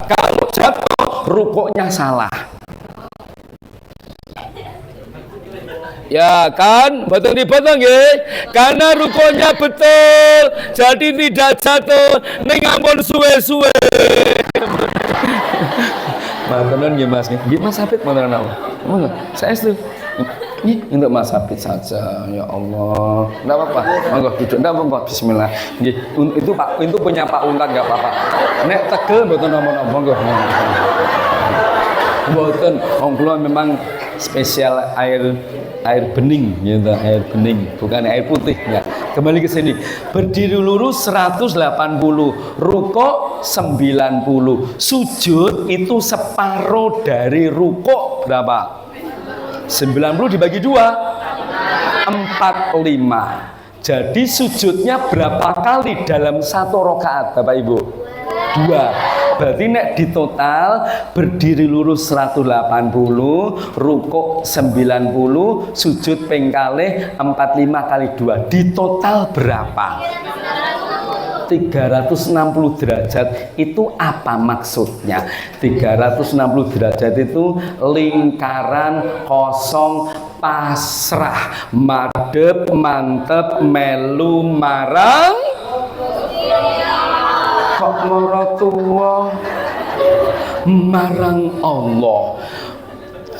[SPEAKER 1] Kalau jatuh rukuknya salah. Ya kan, betul ya. Karena rukonya betul, jadi tidak jatuh. Ning ampun suwe-suwe. Makanan nggih Mas, nggih Mas Hafid makanan apa? Monggo, saya itu. Ini untuk Mas Hafid saja, ya Allah. Enggak apa-apa, monggo duduk, enggak apa-apa, bismillah. Nggih, itu punya Pak Untat enggak apa-apa. Nek tegel mboten napa-napa, monggo. Mboten, wong kula memang spesial air bening gitu, air bening bukan air putih ya. Kembali ke sini, berdiri lurus 180, rukuk 90, sujud itu separuh dari rukuk berapa? 90 dibagi 2 45. Jadi sujudnya berapa kali dalam satu rakaat Bapak Ibu? 2. Berarti nek di total berdiri lurus 180, rukuk 90, sujud ping kalih 45 kali 2. Di total berapa? 360 derajat. Itu apa maksudnya? 360 derajat itu lingkaran kosong pasrah, madep, mantep, melu, marang kok maratua marang Allah.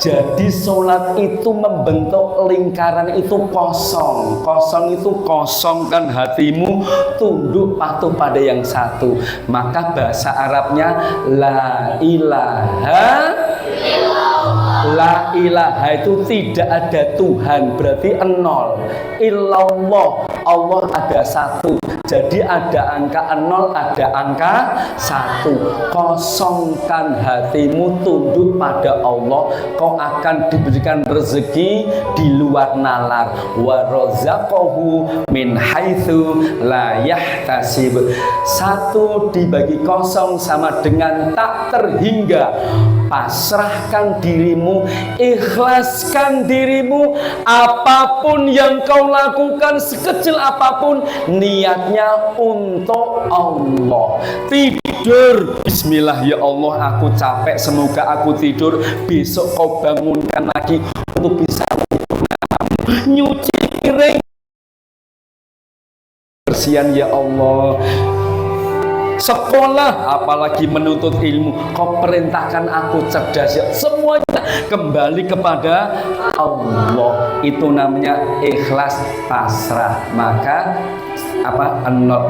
[SPEAKER 1] Jadi sholat itu membentuk lingkaran itu kosong. Kosong itu kosongkan hatimu, tunduk patuh pada yang satu. Maka bahasa Arabnya la ilaha illallah. La ilaha itu tidak ada Tuhan, berarti 0. Illallah, Allah ada satu. Jadi ada angka 0, ada angka 1. Kosongkan hatimu, tunduk pada Allah. Kau akan diberikan rezeki di luar nalar. Wa razaqahu min haitsu la yahtasib. 1 dibagi kosong sama dengan tak terhingga. Pasrahkan dirimu, ikhlaskan dirimu, apapun yang kau lakukan sekecil apapun, niatnya untuk Allah. Tidur, bismillah ya Allah, aku capek, semoga aku tidur, besok kau bangunkan lagi untuk bisa nyuci piring, bersihan ya Allah. Sekolah, apalagi menuntut ilmu, kau perintahkan aku cerdas ya. Semuanya kembali kepada Allah. Itu namanya ikhlas pasrah. Maka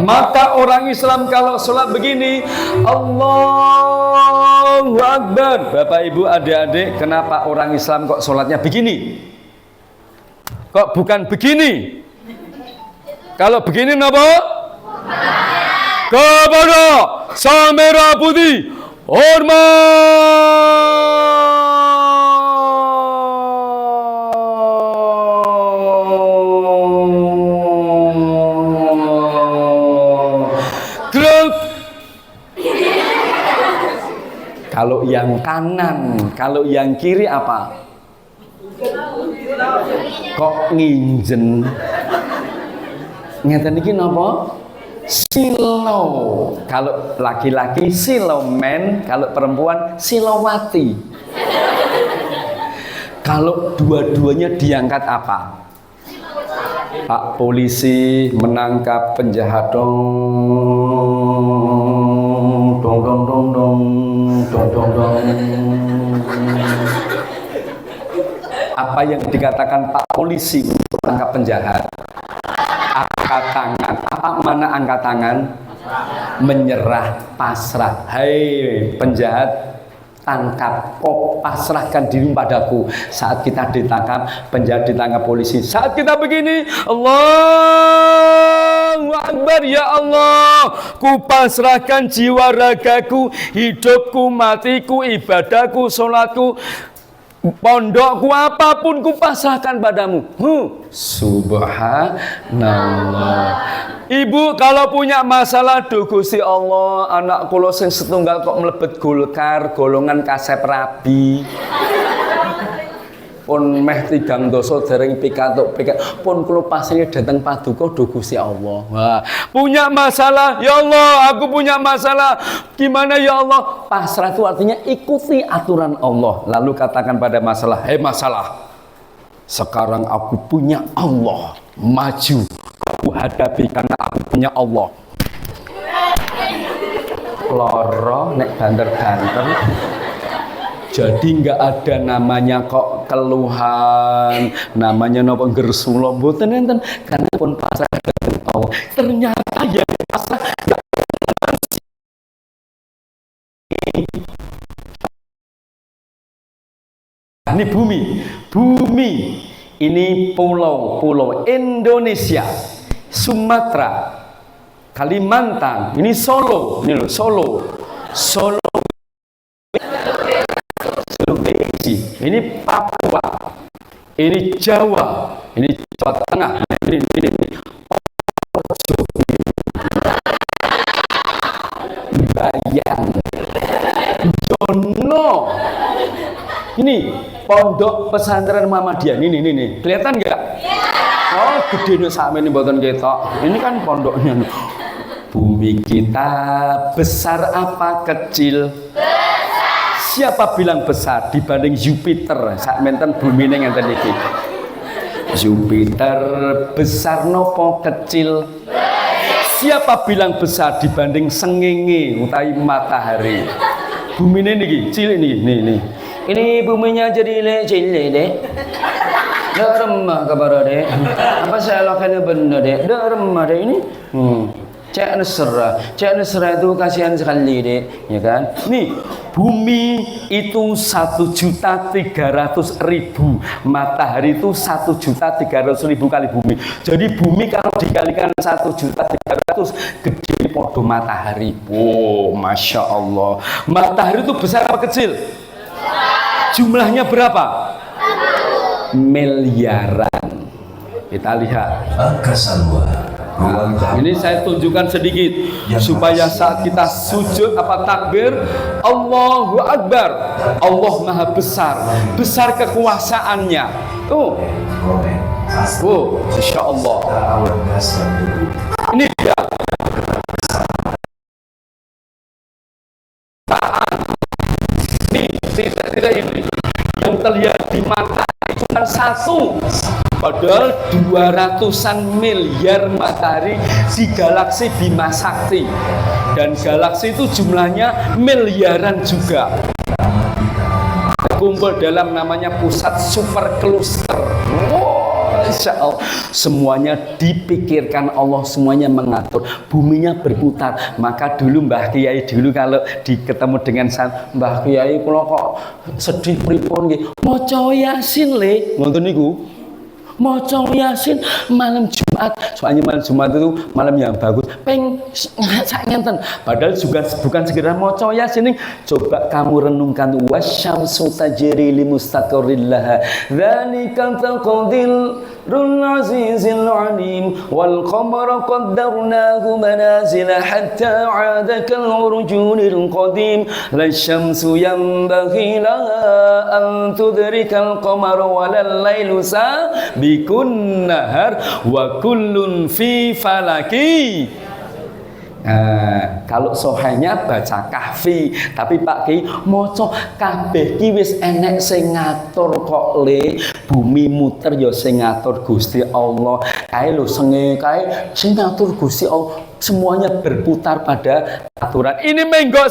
[SPEAKER 1] maka orang Islam kalau sholat begini, Allahu Akbar. Bapak Ibu adik-adik, kenapa orang Islam kok sholatnya begini? Kok bukan begini? Kalau begini kenapa? Kepada Sang Merah Putih hormat. Gerak. Kalau yang kanan, kalau yang kiri apa? Kok nginjen? Ngeten iki napa? Silo. Kalau laki-laki silomen, kalau perempuan silowati. Kalau dua-duanya diangkat apa? Pak polisi menangkap penjahat, dong dong dong dong dong dong dong dong. Apa yang dikatakan Pak polisi untuk menangkap penjahat? Angkat tangan. Apa mana angkat tangan? Menyerah, pasrah. Hei penjahat, tangkap, kau pasrahkan diri padaku. Saat kita ditangkap, penjahat ditangkap polisi. Saat kita begini, Allahu Akbar, ya Allah, ku pasrahkan jiwa ragaku, hidupku, matiku, ibadahku, sholatku Pondokku apapun ku pasrahkan padamu. Subhanallah. Ibu kalau punya masalah duh Gusti Allah, anak kula sing setunggal kok mlebet Golkar, golongan kasep rabi. Pun meh 3 dosa dereng pikantuk pun kula pasrah dateng paduka duh Gusti Allah. Wah, punya masalah, ya Allah, aku punya masalah. Gimana ya Allah? Pasrah itu artinya ikuti aturan Allah. Lalu katakan pada masalah, "Hei masalah, sekarang aku punya Allah. Maju, aku hadapi karena aku punya Allah." Loro nek banter-banter. Jadi nggak ada namanya kok keluhan, namanya nopo gersula mboten enten karena pun pasrah dengan Allah. Ternyata ya pasrah ini bumi ini pulau Indonesia, Sumatera, Kalimantan, ini Solo, ini loh Solo, ini Papua, ini Jawa, ini Jawa Tengah, ini Bayang, Jono, ini pondok pesantren Muhammadiyah, ini, kelihatan nggak? Oh, gede nih sama ini buatan ketok. Ini kan pondoknya. Bumi kita besar apa kecil? Siapa bilang besar dibanding Jupiter? Sak menten bumi ning ngenten iki. Jupiter besar nopo kecil? Siapa bilang besar dibanding sengenge utawi matahari? Bumi ini niki, cilik nih. Ini buminya jadi cilik, Dek. Dah remah kabar, Dek. Apa saya lakukan benar, Dek? Dah remah, Dek ini. Cek Nusra itu kasihan sekali, Dek, ya kan? Nih, bumi itu 1.300.000, matahari itu 1.300.000 kali bumi. Jadi bumi kalau dikalikan 1.300.000 gede podo matahari. Oh, masya Allah. Matahari itu besar apa kecil? Jumlahnya berapa? Miliaran. Kita lihat. Ini saya tunjukkan sedikit supaya saat kita sujud apa takbir Allahu Akbar, Allah Maha besar kekuasaannya. Tuh, Insya Allah. Ini dia. Tidak ini yang terlihat di mata itu kan satu. Padahal 200-an miliar matahari di galaksi Bima Sakti. Dan galaksi itu jumlahnya miliaran juga. Kumpul dalam namanya pusat super cluster. Insya Allah semuanya dipikirkan Allah, semuanya mengatur. Buminya berputar. Maka dulu Mbah Kiai dulu kalau ketemu dengan Mbah Kiai kalau kok sedih pripun nggih. Maca Yasin le, ngoten niku. Maca Yasin malam Jumat, soalnya malam Jumat itu malam yang bagus. Sak ngenten. Padahal juga bukan segera maca Yasin. Coba kamu renungkan wasyamsu tajri li mustaqarril laha. Dzalika taqdirul azizil alim wal qamara qaddarnahu manazila hatta 'ada kal urjunil qadim. La syamsu yanbaghi laha an tudrikal qamara walal lailu bikun nahar wa kullun fi falaki. Kalau sohainya baca kahfi, tapi Pak Ki moco kabeh ki wis enek sing ngatur kok le. Bumi muter ya sing ngatur Gusti Allah. Kae lho senge kae sing ngatur Gusti Allah. Semuanya berputar pada aturan. Ini menggok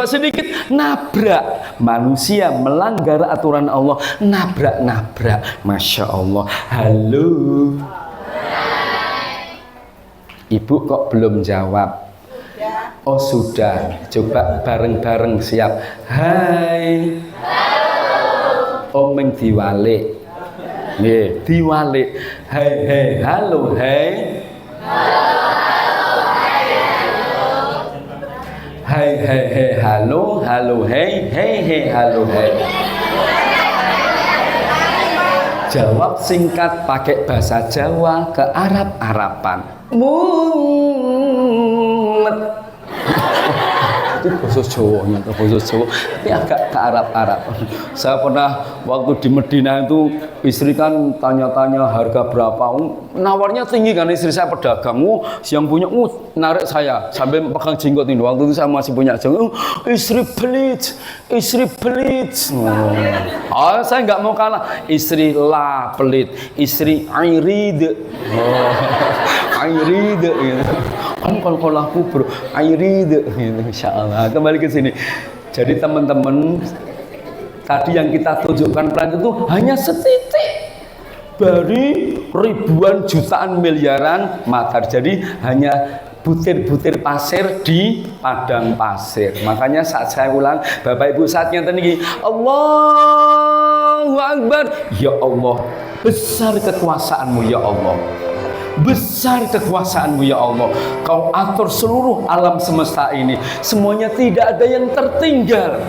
[SPEAKER 1] sedikit nabrak manusia, melanggar aturan Allah, nabrak. Masya Allah. Halo Ibu kok belum jawab? Oh sudah, coba bareng-bareng siap. Hai. Oh meng diwalik. Nggih, diwalik. Hai, halo, hai. Hai hai hai halo halo hei hei hei halo hei. Jawab singkat pakai bahasa Jawa ke Arab-Araban. Mumet. Itu bahasa Jawa, tapi agak ke Arab-Arab. Saya pernah waktu di Medina itu, istri kan tanya-tanya harga berapa, nawarnya tinggi kan, istri saya pedagang, yang punya narik saya sambil pegang jenggot ini. Waktu itu saya masih punya jenggot, istri pelit. Saya nggak mau kalah, istri lah pelit, istri airid, airid gitu. Kalau aku bro, airid gitu, insya Allah. Kembali ke sini. Jadi teman-teman, tadi yang kita tunjukkan planet itu hanya setitik dari ribuan jutaan miliaran matar. Jadi hanya butir-butir pasir di padang pasir. Makanya saat saya ulang, Bapak Ibu saatnya tadi, Allahu Akbar. Ya Allah, besar kekuasaanmu ya Allah. Besar kekuasaanmu ya Allah. Kau atur seluruh alam semesta ini, semuanya tidak ada yang tertinggal.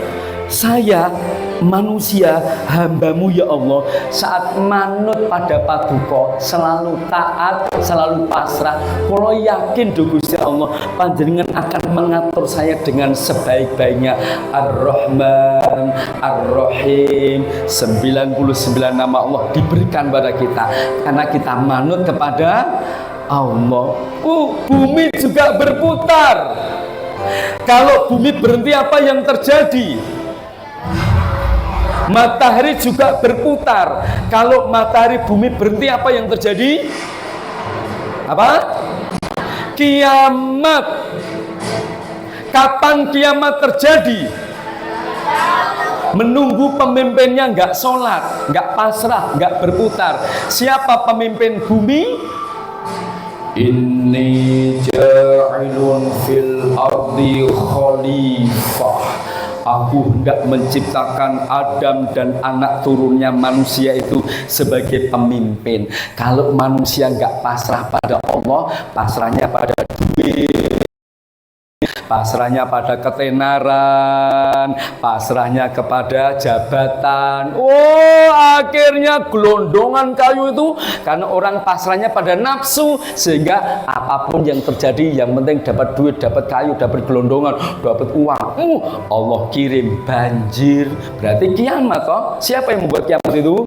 [SPEAKER 1] Saya manusia hambamu ya Allah, saat manut pada paduka selalu taat, selalu pasrah. Kalau yakin do Gusti Allah panjenengan akan mengatur saya dengan sebaik-baiknya. Ar-Rahman Ar-Rahim, 99 nama Allah diberikan pada kita karena kita manut kepada Allah. Bumi juga berputar. Kalau bumi berhenti apa yang terjadi? Matahari juga berputar. Kalau matahari bumi berhenti apa yang terjadi? Apa? Kiamat. Kapan kiamat terjadi? Menunggu pemimpinnya nggak sholat, nggak pasrah, nggak berputar. Siapa pemimpin bumi? Inni ja'ilun fil ardi khalifah. Aku hendak menciptakan Adam dan anak turunnya manusia itu sebagai pemimpin. Kalau manusia nggak pasrah pada Allah, pasrahnya pada duit, pasrahnya pada ketenaran, pasrahnya kepada jabatan. Akhirnya gelondongan kayu itu karena orang pasrahnya pada nafsu, sehingga apapun yang terjadi yang penting dapat duit, dapat kayu, dapat gelondongan, dapat uang. Allah kirim banjir, berarti kiamat toh. Siapa yang membuat kiamat itu?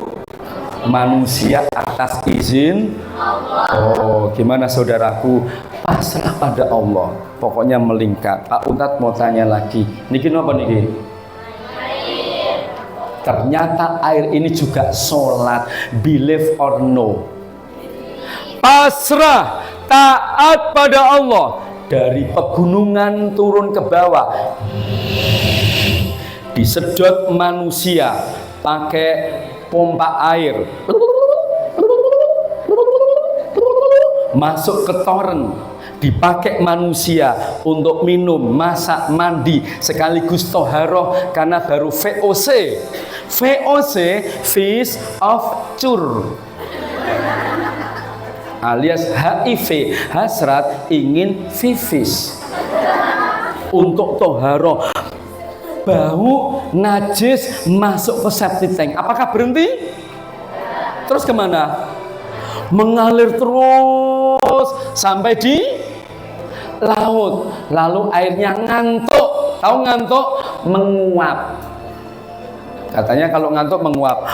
[SPEAKER 1] Manusia atas izin Allah. Gimana saudaraku? Pasrah pada Allah, pokoknya melingkar. Pak Ustadz mau tanya lagi, niki apa niki? Ternyata air ini juga sholat, believe or no. Pasrah, taat pada Allah. Dari pegunungan turun ke bawah, disedot manusia pakai pompa air, masuk ke toren, dipakai manusia untuk minum, masak, mandi, sekaligus toharoh karena baru VOC. VOC, fish of cur, alias HIV, hasrat ingin fifis. Untuk toharoh, bau najis masuk ke septic tank, apakah berhenti? Terus kemana? Mengalir terus sampai di laut. Lalu airnya ngantuk. Tahu ngantuk? Menguap. Katanya kalau ngantuk menguap.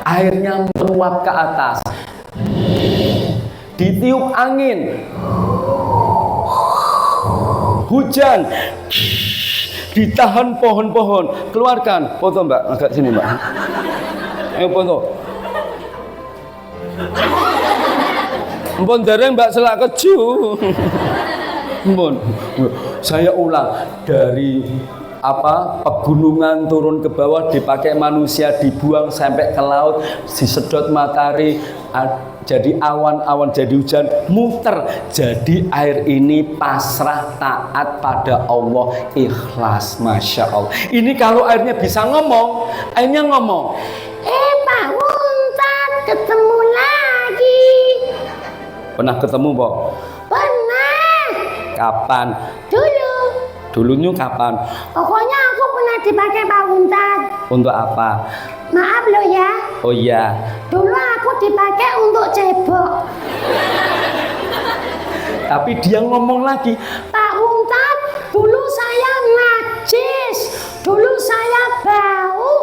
[SPEAKER 1] Airnya menguap ke atas. Ditiup angin. Hujan. Ditahan pohon-pohon. Keluarkan. Foto Mbak, agak sini Mbak. Ayo foto. Mpun dereng Mbak selak keju. Mpun. Saya ulang, dari pegunungan turun ke bawah, dipakai manusia, dibuang sampai ke laut, disedot matahari, jadi awan-awan, jadi hujan, muter. Jadi air ini pasrah, taat pada Allah, ikhlas. Masya Allah. Ini kalau airnya bisa ngomong, airnya ngomong, Pak Ustadz, ketemu lagi. Pernah ketemu, Pak? Pernah. Kapan? Dulu. Dulunya kapan?
[SPEAKER 4] Pokoknya aku pernah dipakai Pak Ustaz.
[SPEAKER 1] Untuk apa?
[SPEAKER 4] Maaf loh ya.
[SPEAKER 1] Oh iya.
[SPEAKER 4] Dulu aku dipakai untuk cebok.
[SPEAKER 1] Tapi dia ngomong lagi,
[SPEAKER 4] Pak Ustaz, dulu saya najis, dulu saya bau,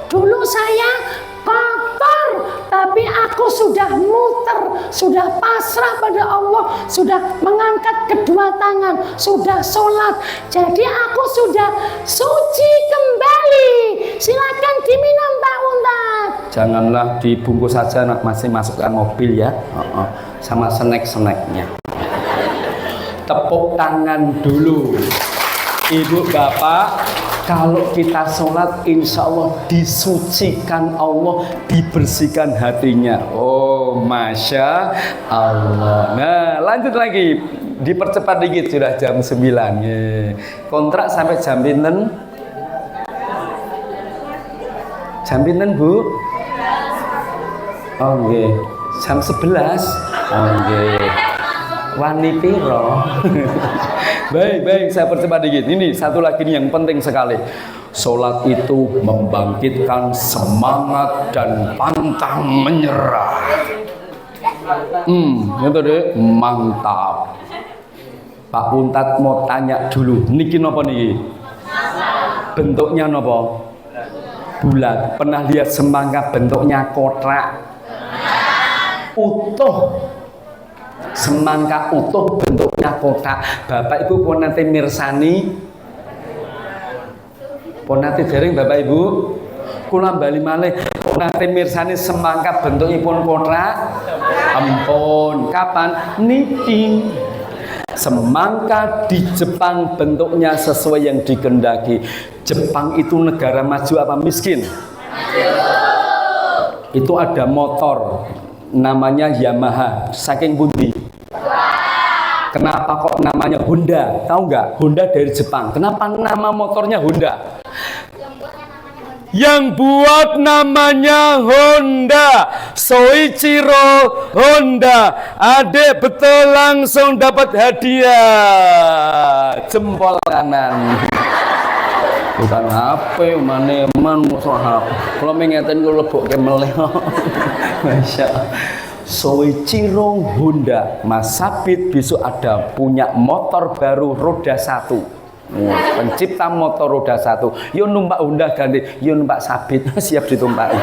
[SPEAKER 4] dulu saya kotor, tapi aku sudah muter, sudah pasrah pada Allah, sudah mengangkat kedua tangan, sudah sholat, jadi aku sudah suci kembali. Silakan diminum Pak Ustaz.
[SPEAKER 1] janganlah dibungkus saja, masih masukkan mobil ya. Sama snack-snacknya. Tepuk tangan dulu. Ibu bapak, kalau kita sholat insya Allah disucikan Allah, dibersihkan hatinya. Oh Masya Allah. Nah lanjut lagi, dipercepat dikit, sudah jam 9 ya. Kontrak sampai jam pinten? Jam pinten Bu? Oke, jam 11. Oke. Wani piro. Baik, saya percepat dikit. Ini satu lagi nih yang penting sekali. Sholat itu membangkitkan semangat dan pantang menyerah. Itu deh, mantap. Pak Untat mau tanya dulu, niki nopo niki? Bentuknya nopo? Bulat. Pernah lihat semangka bentuknya kotak? Utuh. Semangka utuh bentuknya kotak. Bapak Ibu pun nanti mirsani, pun nanti dereng Bapak Ibu kula bali malih pun nanti mirsani semangka bentuknya pun kotak. Ampun, kapan? Niki. Semangka di Jepang bentuknya sesuai yang dikehendaki. Jepang itu negara maju apa miskin? Itu ada motor namanya Yamaha. Saking pundi? Kenapa kok namanya Honda? Tahu nggak? Honda dari Jepang. Kenapa nama motornya Honda? Yang buat namanya Honda, Soichiro Honda. Adek betul langsung dapat hadiah. Jempol kanan. Bukan HP, maneman musuh HP. Kalau mengingatkan gue lebok ke meleh. Masya Allah. Soichiro Honda, Mas Sabit besok ada punya motor baru roda 1. Pencipta motor roda 1. Yo numpak Honda ganti, yo numpak Sabit siap ditumpak.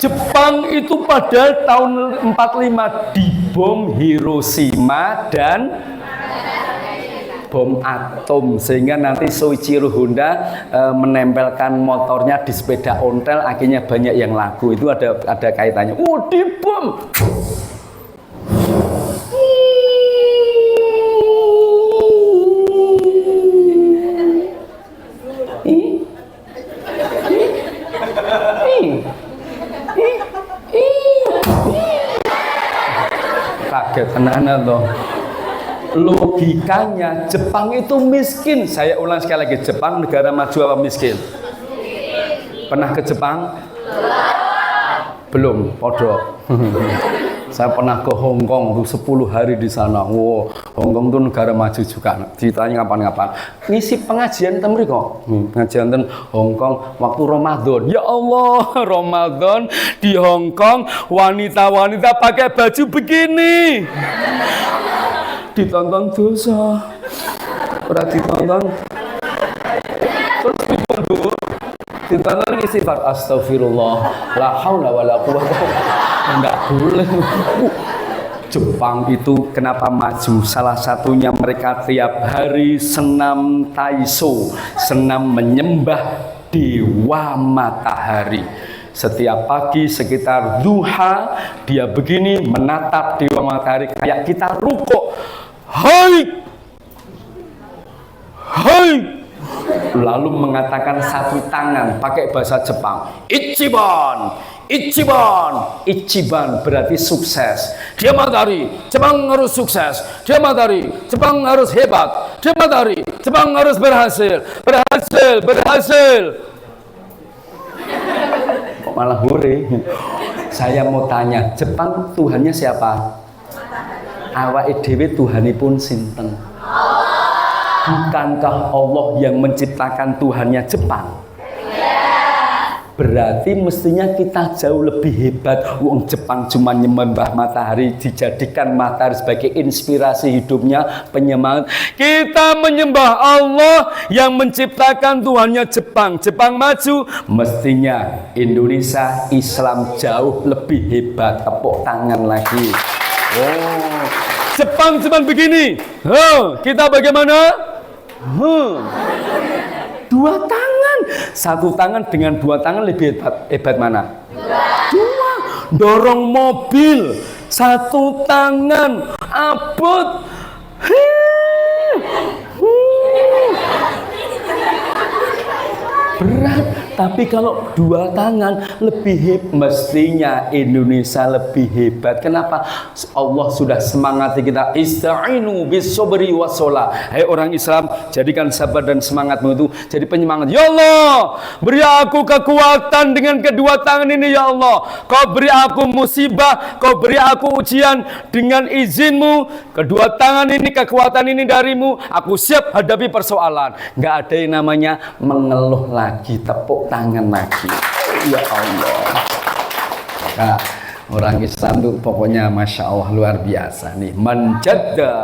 [SPEAKER 1] Jepang itu pada tahun 45 dibom Hiroshima dan bom atom, sehingga nanti Soichiro Honda menempelkan motornya di sepeda ontel, akhirnya banyak yang laku. Itu ada kaitannya. Dibom. Kaget anak-anak tuh. Logikanya Jepang itu miskin. Saya ulang sekali lagi, Jepang negara maju apa miskin? Pernah ke Jepang? Belum, podok. Saya pernah ke Hong Kong tuh 10 hari di sana. Wow, Hong Kong tuh negara maju juga. Ditanya kapan-kapan. Ngisi pengajian temri kok. Pengajian ten Hong Kong waktu Ramadan. Ya Allah, Ramadan di Hong Kong wanita-wanita pakai baju begini. Ditonton dosa, ora ditonton terus ditonton istighfar, astagfirullah, la haula wala quwwata, enggak boleh. Jepang itu kenapa maju? Salah satunya mereka tiap hari senam Taiso, senam menyembah dewa matahari. Setiap pagi sekitar duha dia begini menatap dewa matahari kayak kita rukuk. Hai, hai, lalu mengatakan satu tangan pakai bahasa Jepang, Ichiban, Ichiban, Ichiban berarti sukses. Dia matahari, Jepang harus sukses. Dia matahari, Jepang harus hebat. Dia matahari, Jepang harus berhasil, berhasil. Kok malah hore? Saya mau tanya, Jepang Tuhannya siapa? Awake dhewe Tuhanipun sinten? Bukankah Allah yang menciptakan Tuhannya Jepang? Berarti mestinya kita jauh lebih hebat. Wong Jepang cuma menyembah matahari, dijadikan matahari sebagai inspirasi hidupnya, penyemangat. Kita menyembah Allah yang menciptakan Tuhannya Jepang. Jepang maju, mestinya Indonesia Islam jauh lebih hebat. Tepuk tangan lagi. Oh, Jepang cuma begini. Kita bagaimana? Dua tangan, satu tangan dengan dua tangan lebih hebat mana? Dua. Dorong mobil, satu tangan, abot. Berat, tapi kalau dua tangan lebih hebat. Mestinya Indonesia lebih hebat. Kenapa? Allah sudah semangati kita. Ista'inu bis-sabri was-shalah. Hai orang Islam, jadikan sabar dan semangatmu itu jadi penyemangat. Ya Allah, beri aku kekuatan dengan kedua tangan ini ya Allah. Kau beri aku musibah, kau beri aku ujian dengan izinmu. Kedua tangan ini, kekuatan ini darimu. Aku siap hadapi persoalan. Nggak ada yang namanya mengeluh lagi, tepuk tangan lagi. Ya Allah. Nah, orang Islam itu pokoknya Masya Allah luar biasa nih. Manjada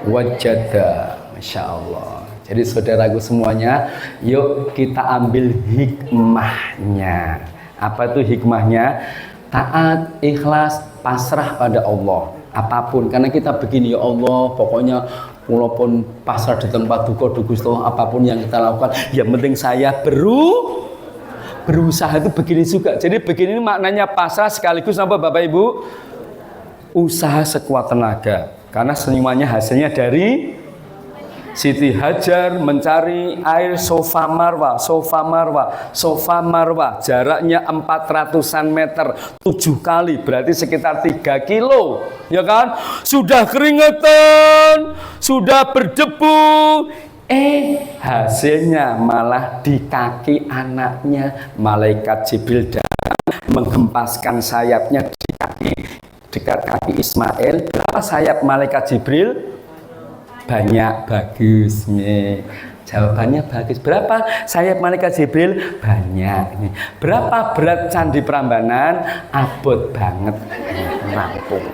[SPEAKER 1] wajada, Masya Allah. Jadi saudaraku semuanya, yuk kita ambil hikmahnya. Apa itu hikmahnya? Taat, ikhlas, pasrah pada Allah. Apapun, karena kita begini, ya Allah, pokoknya walaupun pasrah di tempat duka Gusti, apapun yang kita lakukan, yang penting saya berusaha itu begini juga. Jadi begini maknanya pasrah sekaligus apa Bapak Ibu? Usaha sekuat tenaga. Karena semuanya hasilnya dari Siti Hajar mencari air Sofa Marwah, jaraknya 400-an meter, 7 kali, berarti sekitar 3 kilo, ya kan? Sudah keringetan, sudah berdebu, hasilnya malah di kaki anaknya. Malaikat Jibril datang menghempaskan sayapnya di kaki, dekat kaki Ismail. Berapa sayap malaikat Jibril? Banyak. Bagus nih. Jawabannya bagus. Berapa sayap malaikat Jibril? Banyak nih. Berapa berat Candi Prambanan? Abot banget. Rampung.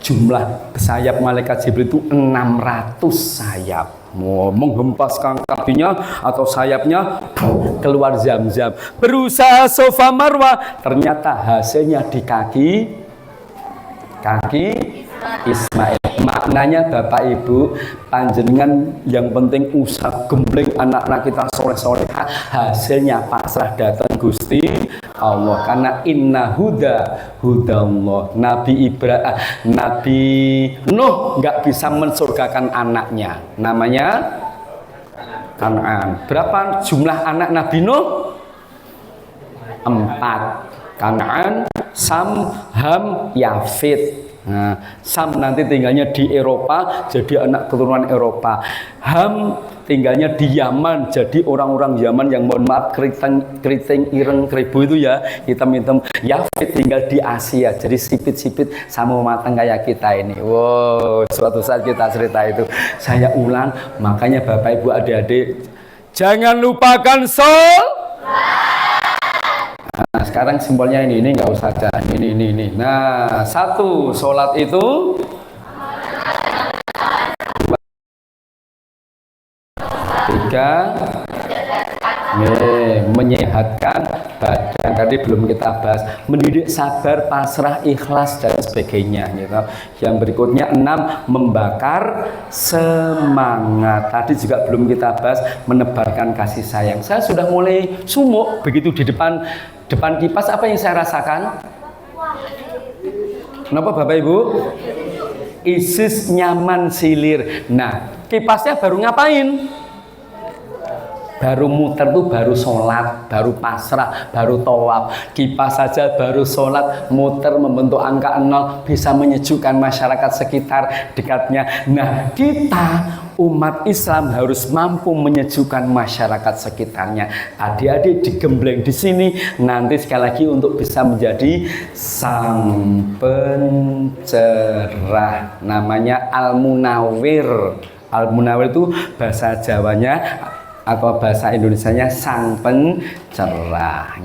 [SPEAKER 1] Jumlah sayap malaikat Jibril itu 600 sayap. Menghempaskan kakinya atau sayapnya keluar Zam-Zam. Berusaha Sofa Marwah, ternyata hasilnya di kaki Ismail. Maknanya Bapak Ibu, panjenengan yang penting usah gembleng anak-anak kita soleh-soleha, hasilnya pasrah datang Gusti Allah. Karena inna hudallah. Nabi Nuh nggak bisa mensurgakan anaknya, namanya Kan'an. Berapa jumlah anak Nabi Nuh? 4. Kan'an, Sam, Ham, Yafid. Nah, Sam nanti tinggalnya di Eropa, jadi anak keturunan Eropa. Ham tinggalnya di Yaman, jadi orang-orang Yaman yang mohon maaf keriting ireng keribu itu ya, hitam-hitam. Yafid tinggal di Asia, jadi sipit-sipit sama matang kayak kita ini. Wow, suatu saat kita cerita itu. Saya ulang, makanya Bapak Ibu adik-adik jangan lupakan Nah, sekarang simbolnya ini nggak usah aja, ini. Nah, 1 sholat itu 3 menyehatkan badan, tadi belum kita bahas, mendidik sabar, pasrah, ikhlas dan sebagainya gitu. Yang berikutnya 6 membakar semangat, tadi juga belum kita bahas, menebarkan kasih sayang. Saya sudah mulai sumuk begitu di depan kipas. Apa yang saya rasakan? Kenapa Bapak Ibu? Isis nyaman silir. Nah, kipasnya baru ngapain?
[SPEAKER 5] Baru muter tuh baru sholat, baru pasrah, baru tawaf. Kipas saja baru sholat, muter membentuk angka 0 bisa menyejukkan masyarakat sekitar dekatnya. Nah, kita umat Islam harus mampu menyejukkan masyarakat sekitarnya. Adik-adik digembleng di sini nanti sekali lagi untuk bisa menjadi sang pencerah. Namanya Al-Munawwir. Al-Munawwir itu bahasa Jawanya atau bahasa Indonesianya sang pencerah.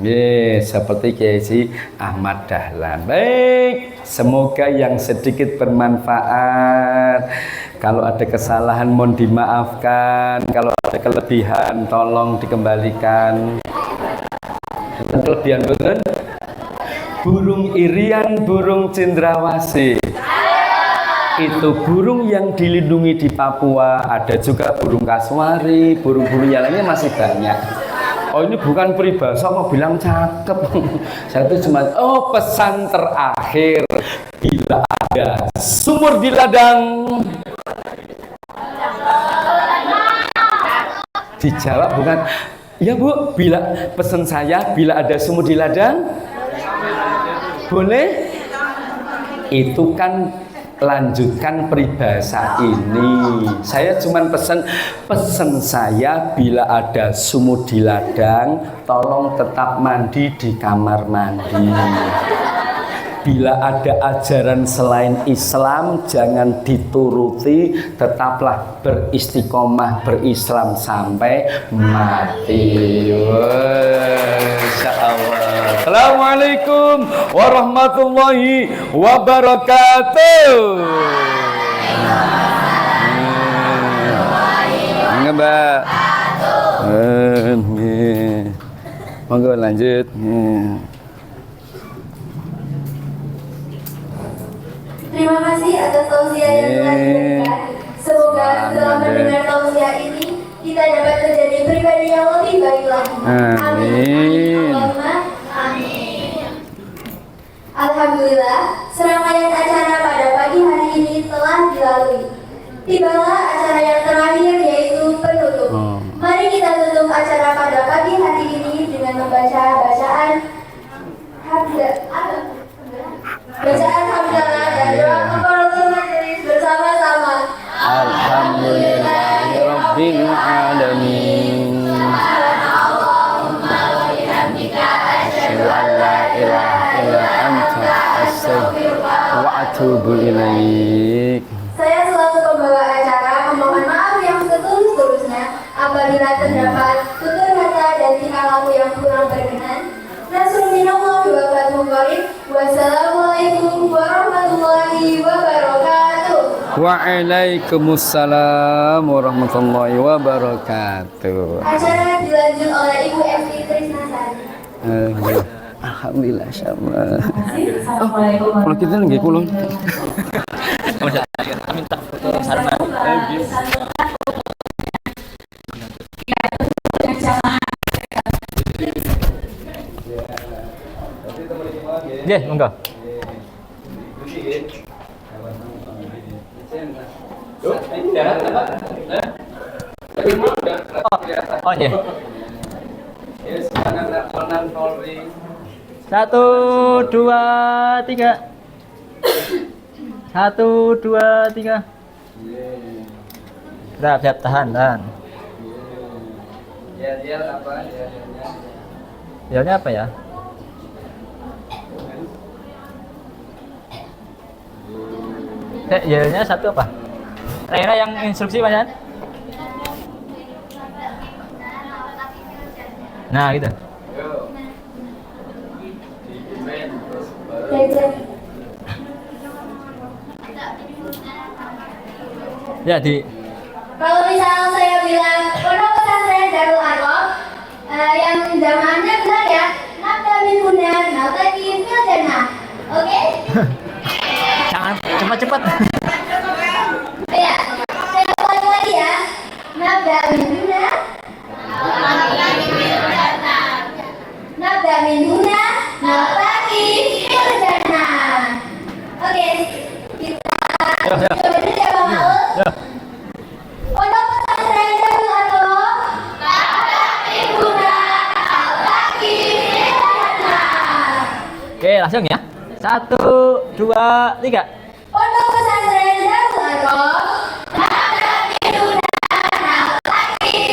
[SPEAKER 5] Seperti Kiai Ahmad Dahlan. Baik, semoga yang sedikit bermanfaat. Kalau ada kesalahan mohon dimaafkan. Kalau ada kelebihan tolong dikembalikan. Kelebihan betul. Burung irian, burung cendrawasih. Itu burung yang dilindungi di Papua. Ada juga burung kasuari, burung-burung yang lainnya masih banyak. Oh, ini bukan peribahasa mau bilang cakep. Saya itu cuma pesan terakhir, bila ada sumur di ladang dijawab bukan ya Bu, bila pesan saya bila ada sumur di ladang boleh. Itu kan lanjutkan peribahasa ini. Saya cuma pesan saya bila ada sumur di ladang tolong tetap mandi di kamar mandi. Bila ada ajaran selain Islam jangan dituruti, tetaplah beristiqomah berislam sampai mati. Masya Allah. Assalamualaikum warahmatullahi wabarakatuh. Mbak. Monggo lanjut.
[SPEAKER 6] Terima kasih atas tausiah yang telah diberikan. Semoga setelah mendengar tausiah ini kita dapat menjadi pribadi yang lebih baik lagi. Amin. Allahumma amin. Alhamdulillah, serangkaian acara pada pagi hari ini telah dilalui. Tibalah acara yang terakhir yaitu penutup. Mari kita tutup acara pada pagi hari ini dengan membaca bacaan bacaan hamdalah dan doa kafaratul majelis bersama-sama.
[SPEAKER 5] Alhamdulillahirabbil alamin.
[SPEAKER 6] Subhanallahumma wa bihamdika asyhadu an la ilaha illa anta astaghfiruka wa atubu ilaik. Saya selaku pembawa acara memohon maaf yang setulus-tulusnya apabila terdapat tutur kata dan tingkah laku yang kurang berkenan. Nasruminallahi wa fathul qarib. Wassalamualaikum warahmatullahi wabarakatuh.
[SPEAKER 5] Waalaikumsalam warahmatullahi wabarakatuh.
[SPEAKER 6] Acara dilanjut oleh Ibu Evi Trisnasari.
[SPEAKER 5] Alhamdulillah insyaallah.
[SPEAKER 6] Assalamualaikum.
[SPEAKER 5] Kalau kita nggih kula.
[SPEAKER 7] Minta foto sarana. Nggih, monggo. Oh iya. Satu, dua, tiga. Satu, dua, tiga. Siap, tahan. Yelnya apa ya? Yelnya satu apa? Terakhir yang instruksi Mas Yan? Nah gitu. Ya di.
[SPEAKER 6] Kalau misal saya bilang pondok pesantren Darul Arqam yang jamaahnya benar ya, nabda min hunar nabtaki fil jannah. Oke?
[SPEAKER 7] Jangan cepat-cepat.
[SPEAKER 6] Ya, saya ulangi lagi ya. Nabda min hunar nabda min hunar nabtaki fil jannah. Oke, kita coba dulu ya Bang Maul. Pondok pesantren Darul Arqam
[SPEAKER 7] Oke, langsung ya. 1, 2, 3.
[SPEAKER 6] Pondok Pesantren Darul Arqam akan diundang lagi.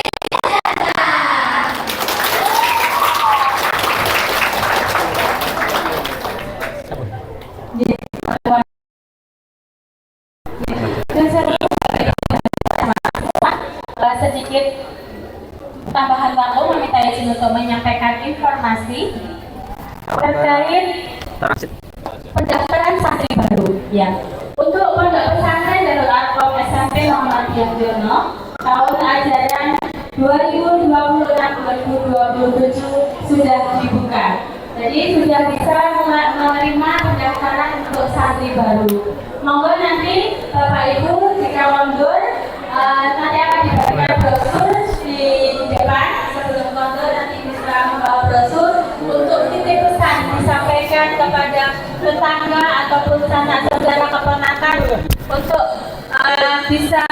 [SPEAKER 6] Sedikit tambahan waktu meminta izin untuk menyampaikan informasi terkait pendaftaran santri baru ya. Untuk Pondok Pesantren Darul Arqam SMP Muhammadiyah Jono tahun ajaran 2026-2027 sudah dibuka. Jadi sudah bisa menerima pendaftaran untuk santri baru. Monggo nanti Bapak Ibu jika mundur nanti akan dibagikan brosur di depan. Sebelum mundur nanti bisa membawa brosur untuk titip pesan disampaikan kepada tetangga ataupun sanak saudara keponakan untuk bisa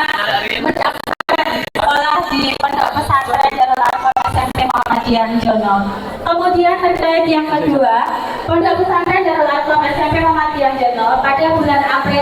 [SPEAKER 6] mendapatkan sekolah di Pondok Pesantren Darul Arqam SMP Muhammadiyah Jono. Kemudian terkait yang kedua, Pondok Pesantren Darul Arqam SMP Muhammadiyah Jono pada bulan April